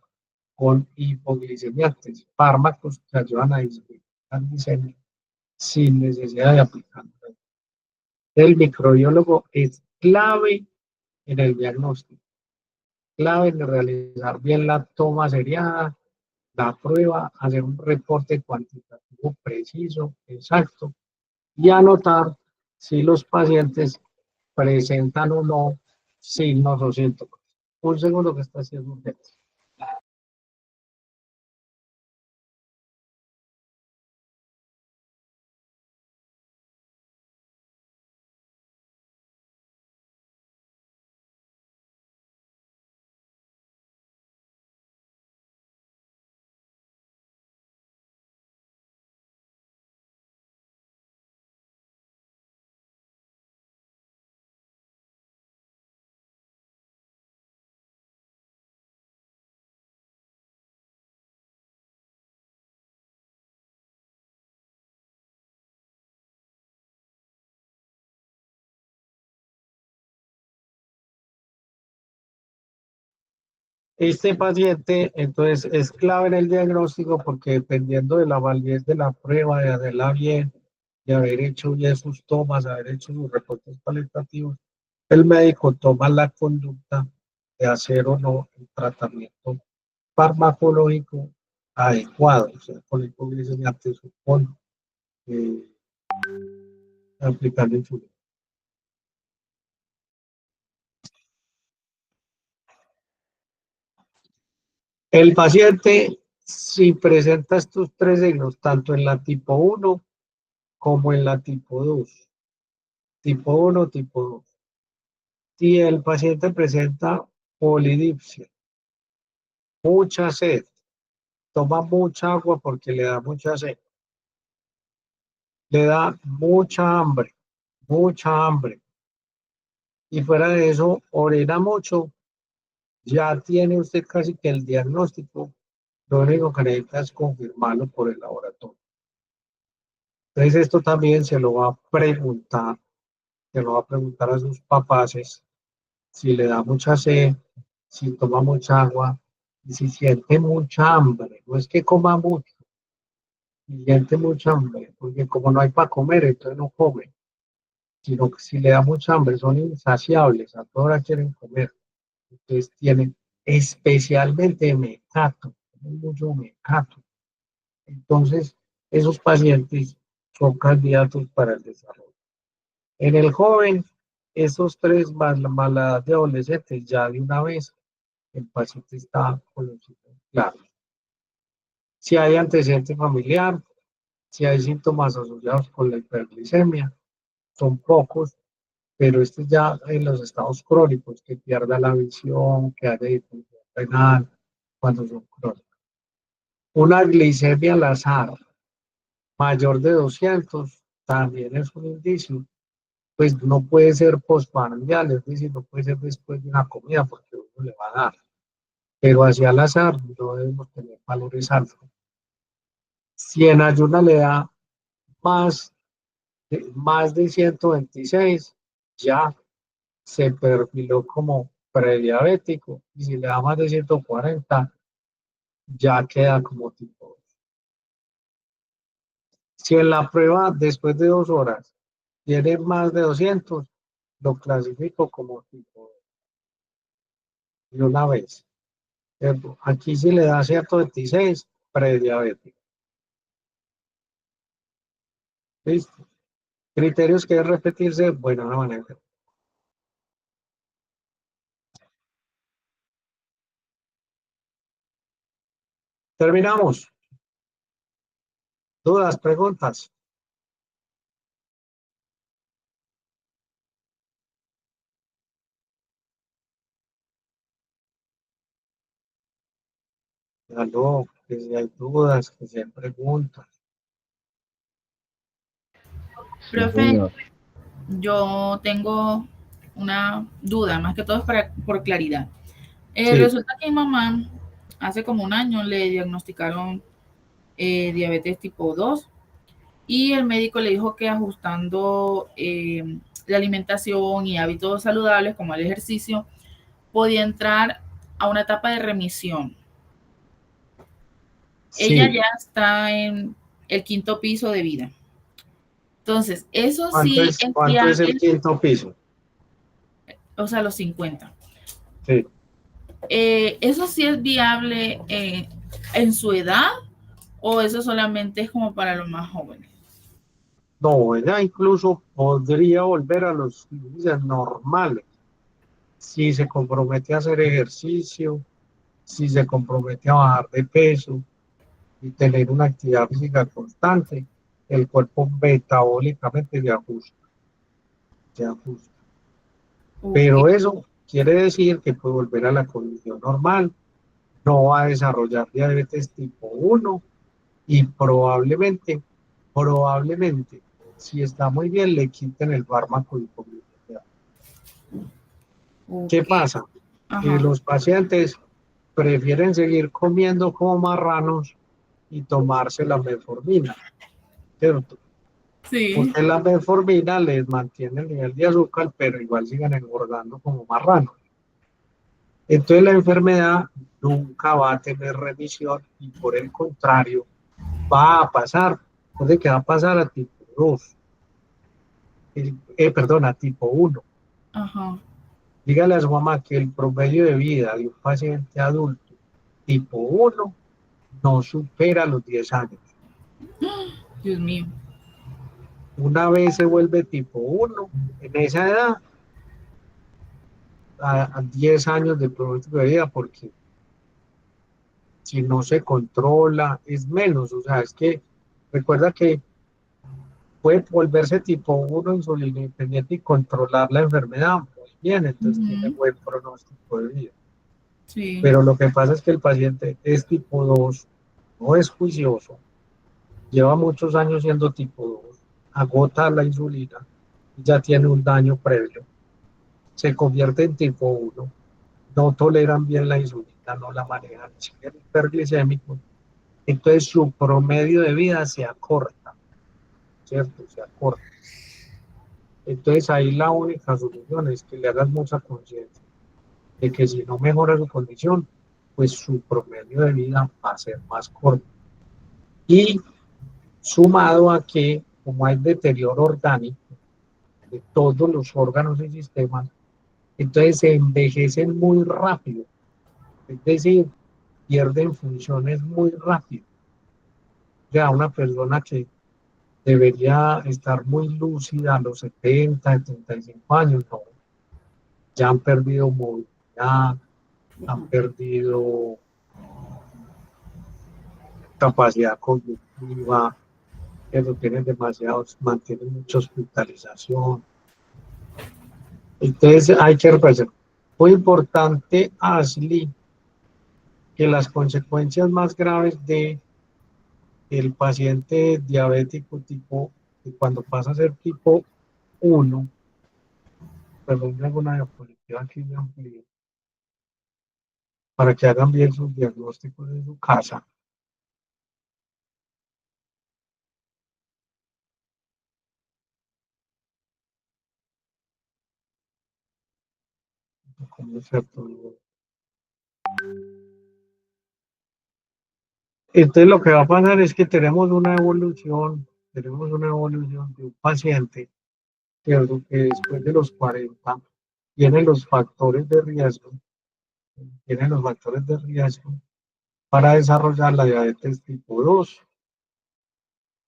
con hipoglicemiantes, fármacos que ayudan a disminuir la glicemia sin necesidad de aplicar. El microbiólogo es clave en el diagnóstico, clave en realizar bien la toma seriada, la prueba, hacer un reporte cuantitativo preciso, exacto, y anotar si los pacientes presentan o no signos o síntomas. Un segundo que está haciendo urgente. Este paciente, entonces, es clave en el diagnóstico porque dependiendo de la validez de la prueba, de hacerla bien, de haber hecho bien sus tomas, haber hecho sus reportes cualitativos, el médico toma la conducta de hacer o no el tratamiento farmacológico adecuado, o sea, con hipoglucemia te supone eh, aplicando insulina. El paciente, si presenta estos tres signos, tanto en la tipo 1 como en la tipo 2, tipo 1, tipo 2. Si el paciente presenta polidipsia, mucha sed, toma mucha agua porque le da mucha sed, le da mucha hambre, y fuera de eso, orina mucho, ya tiene usted casi que el diagnóstico, lo único que necesita es confirmarlo por el laboratorio. Entonces esto también se lo va a preguntar a sus papás si le da mucha sed, si toma mucha agua y si siente mucha hambre. No es que coma mucho, si siente mucha hambre, porque como no hay para comer, entonces no come, sino que si le da mucha hambre, son insaciables, a toda hora quieren comer. Entonces tienen especialmente mecato, mucho mecato. Entonces, esos pacientes son candidatos para el desarrollo. En el joven, esos tres más la edad de adolescentes, ya de una vez el paciente está con los síntomas claros. Si hay antecedente familiar, si hay síntomas asociados con la hiperglicemia, son pocos, pero este ya en los estados crónicos, que pierda la visión, que haya disfunción renal, cuando son crónicos. Una glicemia al azar mayor de 200 también es un indicio, pues no puede ser postprandial, es decir, no puede ser después de una comida porque uno le va a dar, pero hacia al azar no debemos tener valores altos. Si en ayuna le da más, más de 126, ya se perfiló como prediabético, y si le da más de 140, ya queda como tipo 2. Si en la prueba después de 2 horas tiene más de 200, lo clasifico como tipo 2. Y una vez. Aquí si le da 126, prediabético. ¿Listo? Criterios que deben repetirse, buena manera. Terminamos. ¿Dudas, preguntas? Aló, que si hay dudas, que si hay preguntas. Sí, Profe, señor. yo tengo una duda, más que todo es por claridad. Sí. Resulta que mi mamá hace como un año le diagnosticaron diabetes tipo 2 y el médico le dijo que ajustando la alimentación y hábitos saludables como el ejercicio podía entrar a una etapa de remisión. Sí. Ella ya está en el 5.º piso de vida. Entonces, eso sí es ¿Cuánto es el viable, quinto piso? o sea, los 50. Sí. ¿Eso sí es viable en su edad o eso solamente es como para los más jóvenes? No, ella incluso podría volver a los índices normales si se compromete a hacer ejercicio, si se compromete a bajar de peso y tener una actividad física constante, el cuerpo metabólicamente se ajusta, se ajusta. Pero eso quiere decir que puede volver a la condición normal, no va a desarrollar diabetes tipo 1 y probablemente, si está muy bien, le quiten el fármaco hipoglucemia. ¿Qué pasa? Que los pacientes prefieren seguir comiendo como marranos y tomarse la metformina, ¿cierto? Sí. Porque la metformina les mantiene el nivel de azúcar, pero igual siguen engordando como marranos. Entonces la enfermedad nunca va a tener remisión y por el contrario va a pasar, entonces que va a pasar a tipo 2, a tipo 1. Ajá. Dígale a su mamá que el promedio de vida de un paciente adulto tipo 1 no supera los 10 años. Dios mío. Una vez se vuelve tipo 1, en esa edad, a 10 años de pronóstico de vida, porque si no se controla, es menos. O sea, es que recuerda que puede volverse tipo 1 insulina independiente y controlar la enfermedad muy bien, entonces tiene buen pronóstico de vida. Sí. Pero lo que pasa es que el paciente es tipo 2, no es juicioso, lleva muchos años siendo tipo 2, agota la insulina, ya tiene un daño previo, se convierte en tipo 1, no toleran bien la insulina, no la manejan, siguen hiperglicémicos, entonces su promedio de vida se acorta, ¿cierto? Se acorta. Entonces ahí la única solución es que le hagas mucha conciencia de que si no mejora su condición, pues su promedio de vida va a ser más corto. Y sumado a que, como hay deterioro orgánico de todos los órganos y sistemas, entonces se envejecen muy rápido. Es decir, pierden funciones muy rápido. Ya una persona que debería estar muy lúcida a los 70, 75 años, no. Ya han perdido movilidad, han perdido capacidad cognitiva, pero tienen demasiados, mantienen mucha hospitalización. Entonces hay que repensar. Muy importante, Ashley, que las consecuencias más graves de el paciente diabético tipo, cuando pasa a ser tipo 1, perdón, hago una diapositiva aquí de amplio, para que hagan bien sus diagnósticos en su casa. ¿Cómo es cierto? Entonces lo que va a pasar es que tenemos una evolución de un paciente que después de los 40 tienen los factores de riesgo, para desarrollar la diabetes tipo 2.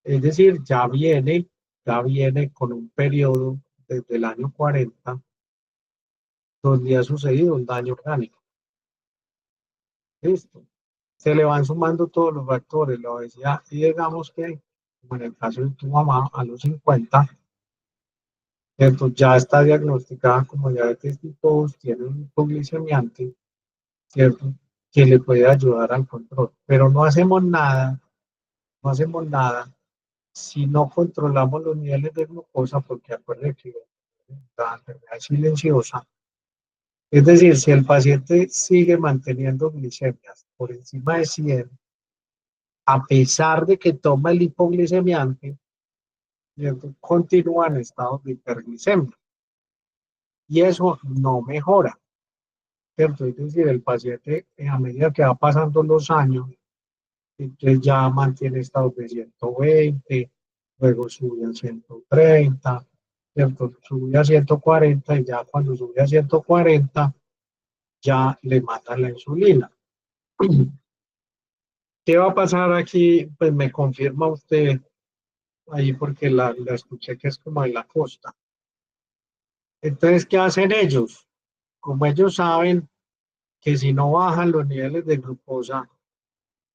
Es decir, ya viene con un periodo desde el año 40 donde ha sucedido un daño orgánico. Listo. Se le van sumando todos los factores, la obesidad, y digamos que, como en el caso de tu mamá, a los 50, ¿cierto? Ya está diagnosticada como diabetes tipo 2, tiene un hipoglicemiante, ¿cierto? Que le puede ayudar al control. Pero no hacemos nada si no controlamos los niveles de glucosa, porque acuérdense que la enfermedad es silenciosa. Es decir, si el paciente sigue manteniendo glicemias por encima de 100, a pesar de que toma el hipoglicemiante, continúa en estado de hiperglicemia. Y eso no mejora, ¿cierto? Es decir, el paciente, a medida que va pasando los años, entonces ya mantiene estados de 120, luego sube a 130, ¿cierto? Sube a 140 y ya cuando sube a 140 ya le matan la insulina. ¿Qué va a pasar aquí? Pues me confirma usted ahí porque la escuché que es como en la costa. Entonces, ¿qué hacen ellos? Como ellos saben que si no bajan los niveles de glucosa,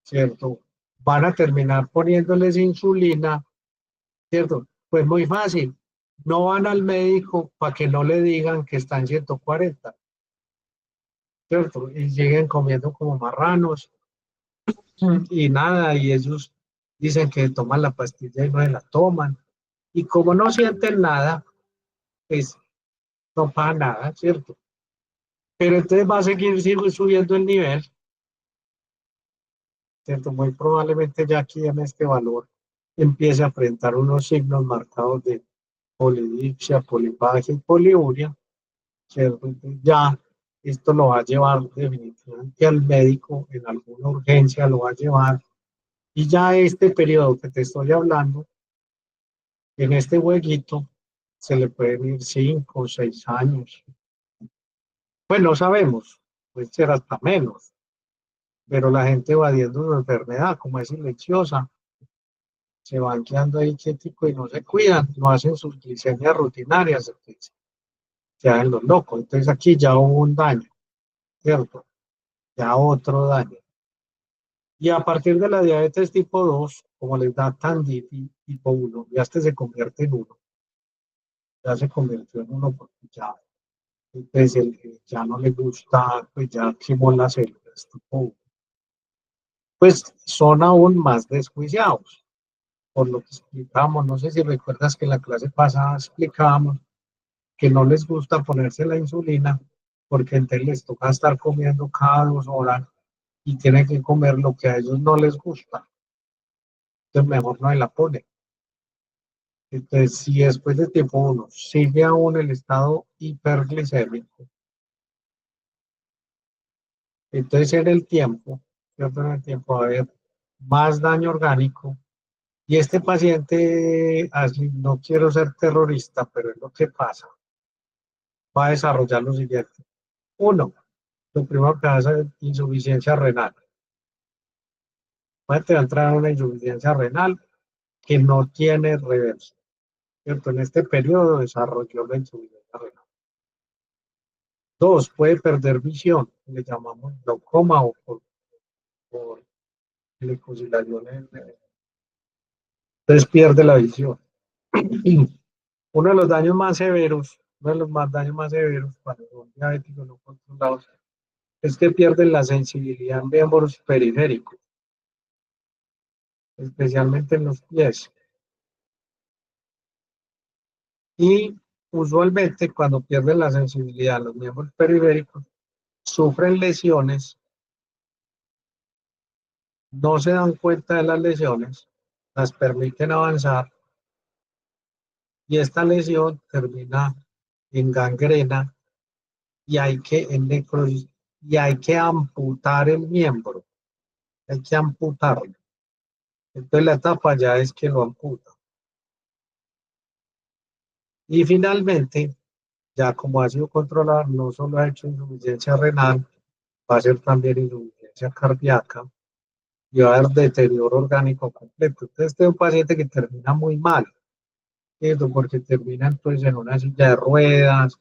¿cierto? Van a terminar poniéndoles insulina, ¿cierto? Pues muy fácil. No van al médico para que no le digan que está en 140, ¿cierto? Y siguen comiendo como marranos y nada, y ellos dicen que toman la pastilla y no se la toman. Y como no sienten nada, pues no pasa nada, ¿cierto? Pero entonces va a seguir subiendo el nivel, ¿cierto? Muy probablemente ya aquí en este valor empiece a enfrentar unos signos marcados de polidipsia, polifagia y poliuria, ¿cierto? Entonces ya esto lo va a llevar definitivamente al médico, en alguna urgencia lo va a llevar, y ya este periodo que te estoy hablando, en este huequito, se le pueden ir 5 o 6 años. Pues no sabemos, puede ser hasta menos, pero la gente evadiendo su enfermedad, como es silenciosa, se van quedando ahí quietico y no se cuidan, no hacen sus glicemias rutinarias, entonces se hacen los locos. Entonces aquí ya hubo un daño, ¿cierto? Ya otro daño. Y a partir de la diabetes tipo 2, como les da Tanditi tipo 1, ya este se convierte en uno, ya se convirtió en uno porque ya, pues, ya no le gusta, pues ya quemó las células tipo 1. Pues son aún más desjuiciados, por lo que explicamos. No sé si recuerdas que en la clase pasada explicábamos que no les gusta ponerse la insulina porque entonces les toca estar comiendo cada 2 horas y tienen que comer lo que a ellos no les gusta. Entonces mejor no se la ponen. Entonces, si después de tipo 1 sigue aún el estado hiperglicémico, entonces en el tiempo, ¿cierto? En el tiempo va a haber más daño orgánico. Y este paciente, así, no quiero ser terrorista, pero es lo que pasa, va a desarrollar lo siguiente. Uno, lo primero que va a ser insuficiencia renal. Va a entrar una insuficiencia renal que no tiene reverso, ¿cierto? En este periodo desarrolló la insuficiencia renal. Dos, puede perder visión, le llamamos glaucoma o por glicosilación. Entonces pierde la visión. Uno de los daños más severos, uno de los más daños más severos cuando son diabéticos no controlados, es que pierden la sensibilidad en miembros periféricos, especialmente en los pies. Y usualmente cuando pierden la sensibilidad en los miembros periféricos, sufren lesiones, no se dan cuenta de las lesiones, las permiten avanzar y esta lesión termina en gangrena y en necrosis y hay que amputar el miembro, hay que amputarlo. Entonces la etapa ya es que lo amputa. Y finalmente, ya como ha sido controlado, no solo ha hecho insuficiencia renal, va a ser también insuficiencia cardíaca y va a haber deterioro orgánico completo. Entonces, este es un paciente que termina muy mal, ¿cierto? Porque termina entonces en una silla de ruedas,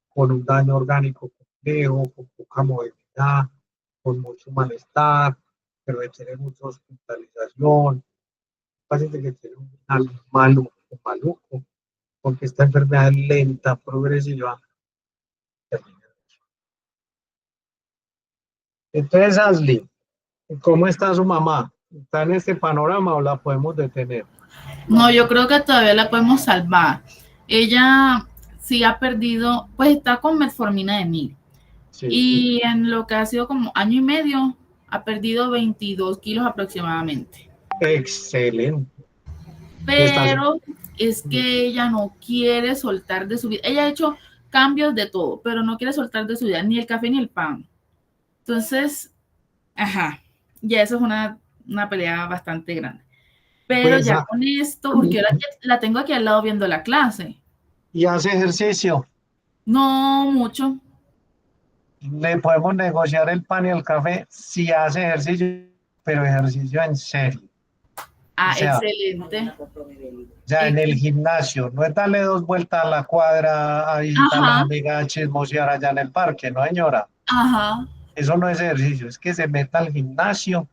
con un daño orgánico complejo, con poca movilidad, con mucho malestar, que requiere mucha hospitalización. Un paciente que tiene un final maluco, maluco, porque esta enfermedad es lenta, progresiva. Entonces, Ashley, ¿cómo está su mamá? ¿Está en este panorama o la podemos detener? No, yo creo que todavía la podemos salvar. Ella sí ha perdido, pues está con metformina de 1000. Sí. Y en lo que ha sido como año y medio, ha perdido 22 kilos aproximadamente. Excelente. Pero es que ella no quiere soltar de su vida. Ella ha hecho cambios de todo, pero no quiere soltar de su vida ni el café ni el pan. Entonces, ajá, ya eso es una pelea bastante grande. Pero Pues, ya con esto, porque ahora la tengo aquí al lado viendo la clase. ¿y hace ejercicio? No mucho. Le podemos negociar el pan y el café si hace ejercicio, pero ejercicio en serio. Ah, O sea, excelente. ya en el gimnasio, no es darle 2 vueltas a la cuadra a visitar a las Ajá, amigas, a chismosear allá en el parque, no señora. ajá. Eso no es ejercicio, es que se meta al gimnasio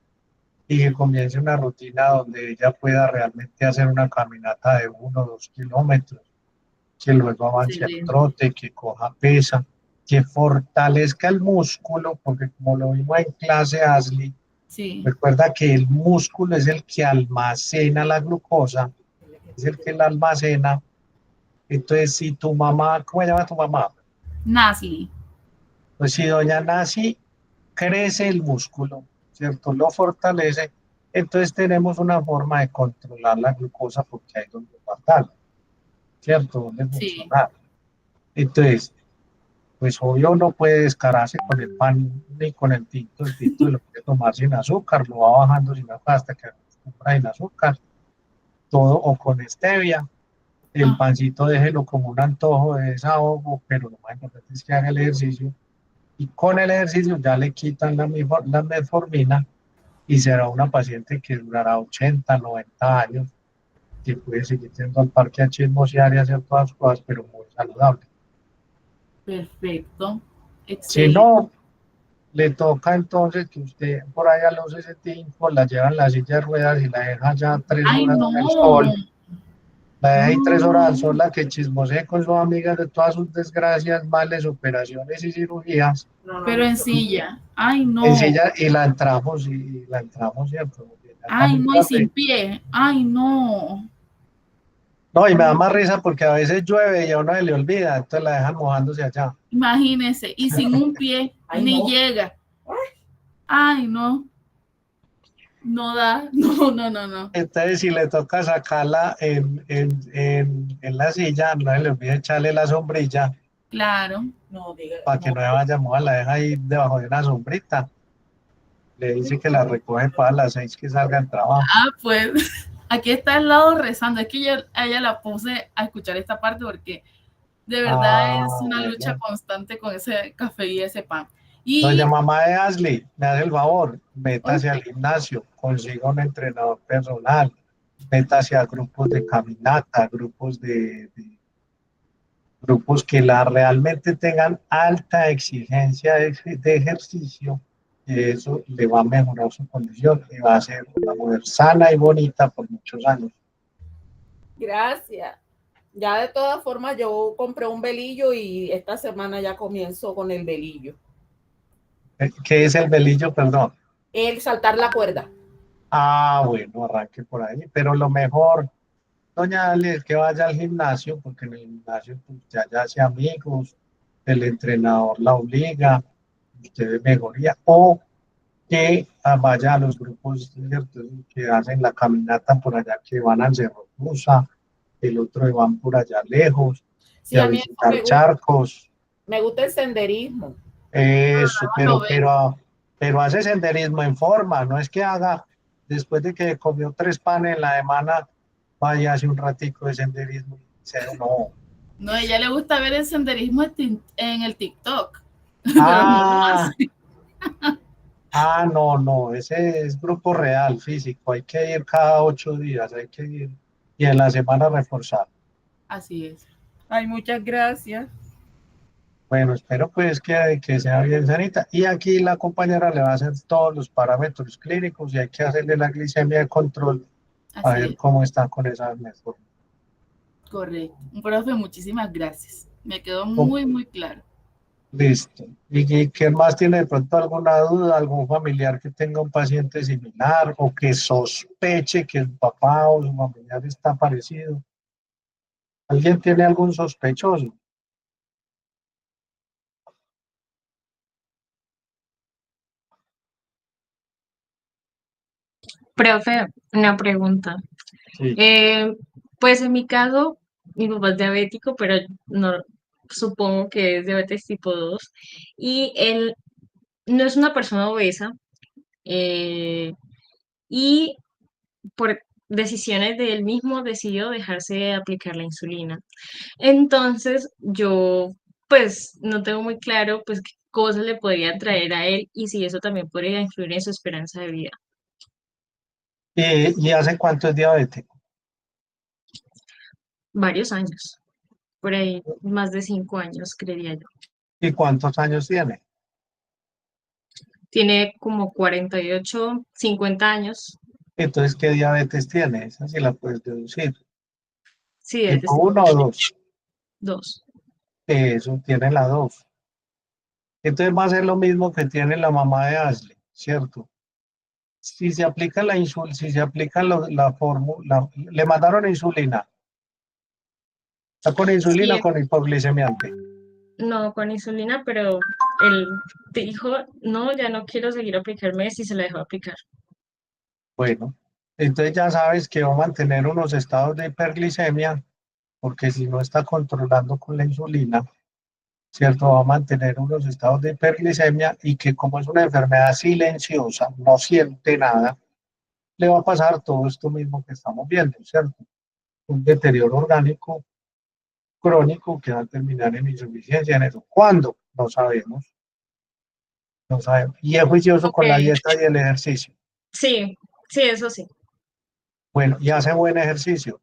y que comience una rutina donde ella pueda realmente hacer una caminata de 1 o 2 kilómetros, que luego avance al Excelente. trote, que coja pesa, que fortalezca el músculo, porque como lo vimos en clase, Ashley, Sí. recuerda que el músculo es el que almacena la glucosa, es el que la almacena. Entonces, si tu mamá, ¿cómo se llama tu mamá? Nasli. Pues si doña Nasi crece el músculo, ¿cierto? Lo fortalece, entonces tenemos una forma de controlar la glucosa porque hay donde guardarla, ¿cierto? Donde Sí. funcionar. Entonces, pues obvio no puede descararse con el pan ni con el tinto lo puede tomar sin azúcar, lo va bajando sin azúcar hasta que acostumbra sin azúcar, todo o con stevia. El Ah, pancito déjelo como un antojo de desahogo, pero lo más importante es que haga el ejercicio y con el ejercicio ya le quitan la metformina y será una paciente que durará 80, 90 años, que puede seguir yendo al parque a chismosear y hacer todas las cosas, pero muy saludable. Perfecto. Si Excelente. no, le toca entonces que usted por ahí a los 65 la lleva en la silla de ruedas y la deja ya 3 horas Ay, en el no. sol, la deja ahí 3 horas al sol, No. la que chismosee con sus amigas de todas sus desgracias, males, operaciones y cirugías, Pero en silla. Ay, en no. silla, y la entramos, ¿cierto? Porque ya está Ay, muy no, y sin tarde. pie. Ay, no. No, y me da No. más risa porque a veces llueve y a uno se le olvida, entonces la dejan mojándose allá. Imagínese. Y sin un pie. Ay, Ni no. llega. Ay, no. No da. No, no, no, no. Entonces, si le toca sacarla en la silla, no se le olvide echarle la sombrilla Claro. No, diga, para que no. no se vaya a mojar, la deja ahí debajo de una sombrita. Le dice que la recoge para las 6 que salga al trabajo. Ah, pues aquí está al lado rezando. Es que yo a ella la puse a escuchar esta parte porque de verdad es Ah, una lucha bueno. constante con ese café y ese pan. Doña Y, mamá de Ashley, me hace el favor, métase al ok, gimnasio, consiga un entrenador personal, métase a grupos de caminata, grupos que realmente tengan alta exigencia de ejercicio, y eso le va a mejorar su condición y va a ser una mujer sana y bonita por muchos años. Gracias. Ya de todas formas, yo compré un velillo y esta semana ya comienzo con el velillo. ¿Qué es el velillo? Perdón. El saltar la cuerda. Ah, bueno, arranque por ahí, pero lo mejor, doña Ale, es que vaya al gimnasio, porque en el gimnasio pues, ya hace amigos, el entrenador la obliga, usted ve mejoría, o que vaya a los grupos, ¿cierto?, que hacen la caminata por allá, que van al Cerro Tusa, el otro van por allá lejos, y Sí, a a mí eso visitar charcos, me gusta el senderismo. eso, lo ve. pero hace senderismo en forma, no es que haga, después de que comió 3 panes en la semana, vaya hace un ratico de senderismo, no. No, a ella le gusta ver el senderismo en el TikTok, pero no lo Ah, hace. no, ese es grupo real, físico, hay que ir cada 8 días, hay que ir, y en la semana reforzar. Así es. Ay, muchas gracias. Bueno, espero pues que sea bien sanita. Y aquí la compañera le va a hacer todos los parámetros clínicos y hay que hacerle la glicemia de control a Así ver es. cómo está con esa metformina. Correcto. Profe, muchísimas gracias. Me quedó muy, muy claro. Listo. ¿Y quién más tiene de pronto alguna duda, algún familiar que tenga un paciente similar o que sospeche que el papá o su familiar está parecido? ¿Alguien tiene algún sospechoso? Profe, una pregunta. Sí. Eh, pues en mi caso, mi papá es diabético, pero no supongo que es diabetes tipo 2 y él no es una persona obesa eh, y por decisiones de él mismo decidió dejarse aplicar la insulina. Entonces yo pues no tengo muy claro pues qué cosas le podrían traer a él y si eso también podría influir en su esperanza de vida. ¿Y hace cuánto es diabético? Varios años, por ahí más de 5 años, creería yo. ¿Y cuántos años tiene? Tiene como 48, 50 años. Entonces, ¿qué diabetes tiene? Esa sí la puedes deducir. Sí, es ¿Tipo tipo 1 o 2? 2. Eso tiene la 2. Entonces va a ser lo mismo que tiene la mamá de Ashley, ¿cierto? Si se aplica si se aplica la fórmula, le mandaron insulina. ¿Está con Sí, insulina o con hipoglicemiante? no con insulina, pero él dijo, no, ya no quiero seguir aplicarme si se la dejó aplicar. Bueno, entonces ya sabes que va a mantener unos estados de hiperglicemia, porque si no está controlando con la insulina, ¿cierto? Va a mantener unos estados de hiperglicemia y que como es una enfermedad silenciosa, no siente nada, le va a pasar todo esto mismo que estamos viendo, ¿cierto? Un deterioro orgánico crónico que va a terminar en insuficiencia en eso. ¿Cuándo? No sabemos. No sabe. Y es juicioso con la Ok. dieta y el ejercicio. Sí, sí, eso sí. Bueno, y hace buen ejercicio.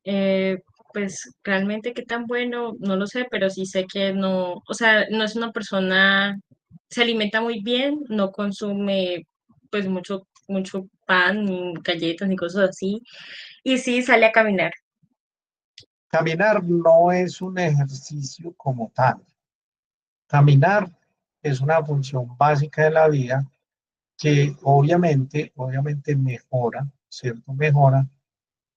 Eh, pues realmente qué tan bueno, no lo sé, pero sí sé que no, o sea, no es una persona, se alimenta muy bien, no consume pues mucho pan, ni galletas, ni cosas así, y sí sale a caminar. Caminar no es un ejercicio como tal. Caminar es una función básica de la vida que obviamente mejora, ¿cierto? Mejora,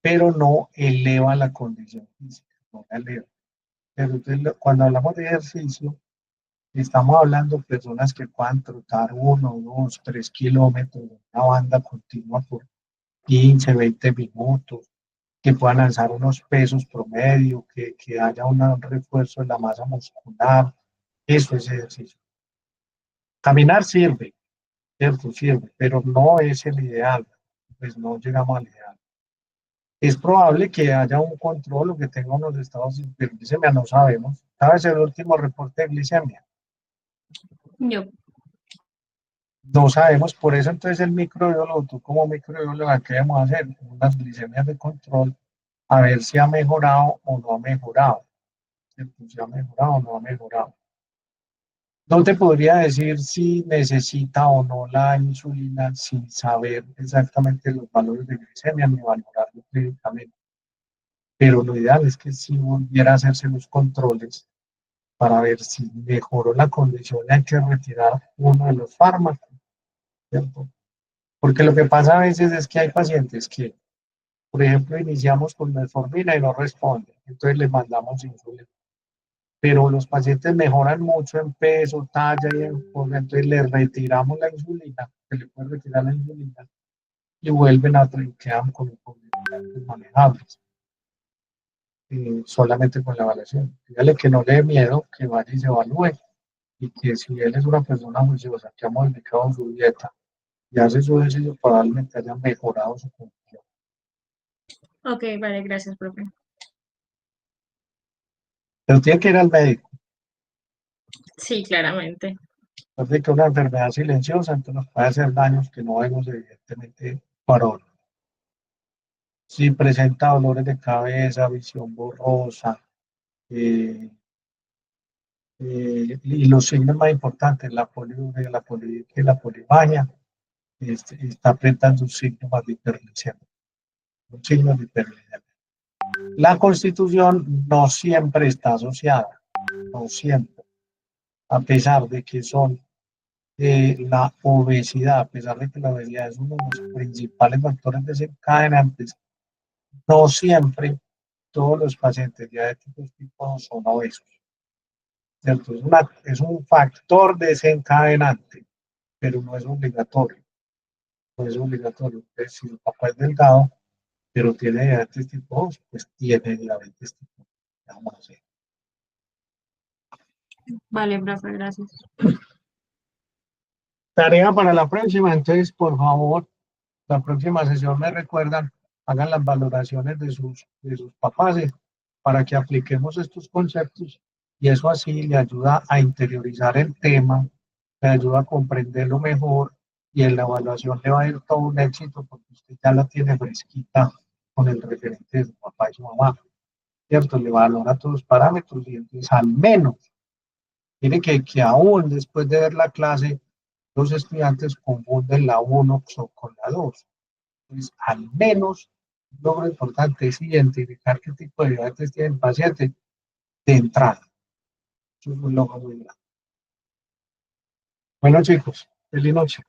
pero no eleva la condición física, no la eleva. Pero entonces, cuando hablamos de ejercicio, estamos hablando de personas que puedan trotar 1, 2, 3 kilómetros en una banda continua por 15, 20 minutos, que puedan alzar unos pesos promedio, que haya un refuerzo de la masa muscular. Eso es ejercicio. Caminar sirve, ¿cierto? Sirve, pero no es el ideal, pues no llegamos al ideal. Es probable que haya un control o que tenga unos estados de glicemia, no sabemos. ¿Sabes el último reporte de glicemia? Yo, No sabemos, por eso entonces el microbiólogo, tú como microbiólogo, ¿qué debemos hacer? Unas glicemias de control, a ver si ha mejorado o no ha mejorado, ¿cierto? Si ha mejorado o no ha mejorado. No te podría decir si necesita o no la insulina sin saber exactamente los valores de glicemia ni valorarlo clínicamente. Pero lo ideal es que si volviera a hacerse los controles para ver si mejoró la condición, hay que retirar uno de los fármacos, ¿cierto? Porque lo que pasa a veces es que hay pacientes que, por ejemplo, iniciamos con metformina y no responde, entonces les mandamos insulina. Pero los pacientes mejoran mucho en peso, talla y en forma, entonces les retiramos la insulina, se le puede retirar la insulina y vuelven a quedan con comportamientos manejables, solamente con la evaluación. Dígale que no le dé miedo, que vaya y se evalúe y que si él es una persona juiciosa que ha modificado su dieta y hace su ejercicio, probablemente haya mejorado su condición. ok, vale, gracias, profe. Pero tiene que ir al médico. Sí, claramente. Desde que una enfermedad silenciosa, entonces nos puede hacer daños que no vemos evidentemente por ahora. Si presenta dolores de cabeza, visión borrosa, eh, y los signos más importantes, la poliuria, la polidipsia y la polivagia, está presentando un síntoma de hiperglicemia, un signo de hiperglicemia. La constitución no siempre está asociada, no siempre, a pesar de que son la obesidad, a pesar de que la obesidad es uno de los principales factores desencadenantes, no siempre todos los pacientes diabéticos tipo 2 son obesos, ¿cierto? Es un factor desencadenante, pero no es obligatorio, no es obligatorio. Entonces, si su papá es delgado, pero tiene diabetes tipo 2, pues tiene diabetes tipo 2. Vamos a hacer. Vale, profe, gracias. Tarea para la próxima, entonces, por favor, la próxima sesión me recuerdan, hagan las valoraciones de sus papás para que apliquemos estos conceptos y eso así le ayuda a interiorizar el tema, le ayuda a comprenderlo mejor y en la evaluación le va a ir todo un éxito porque usted ya la tiene fresquita con el referente de su papá y su mamá, ¿cierto? Le valora todos los parámetros y entonces al menos, mire que aún después de ver la clase, los estudiantes confunden la 1 con la 2. Pues al menos un logro importante es identificar qué tipo de diabetes tiene el paciente de entrada. Eso es un logro muy grande. Bueno, chicos, feliz noche.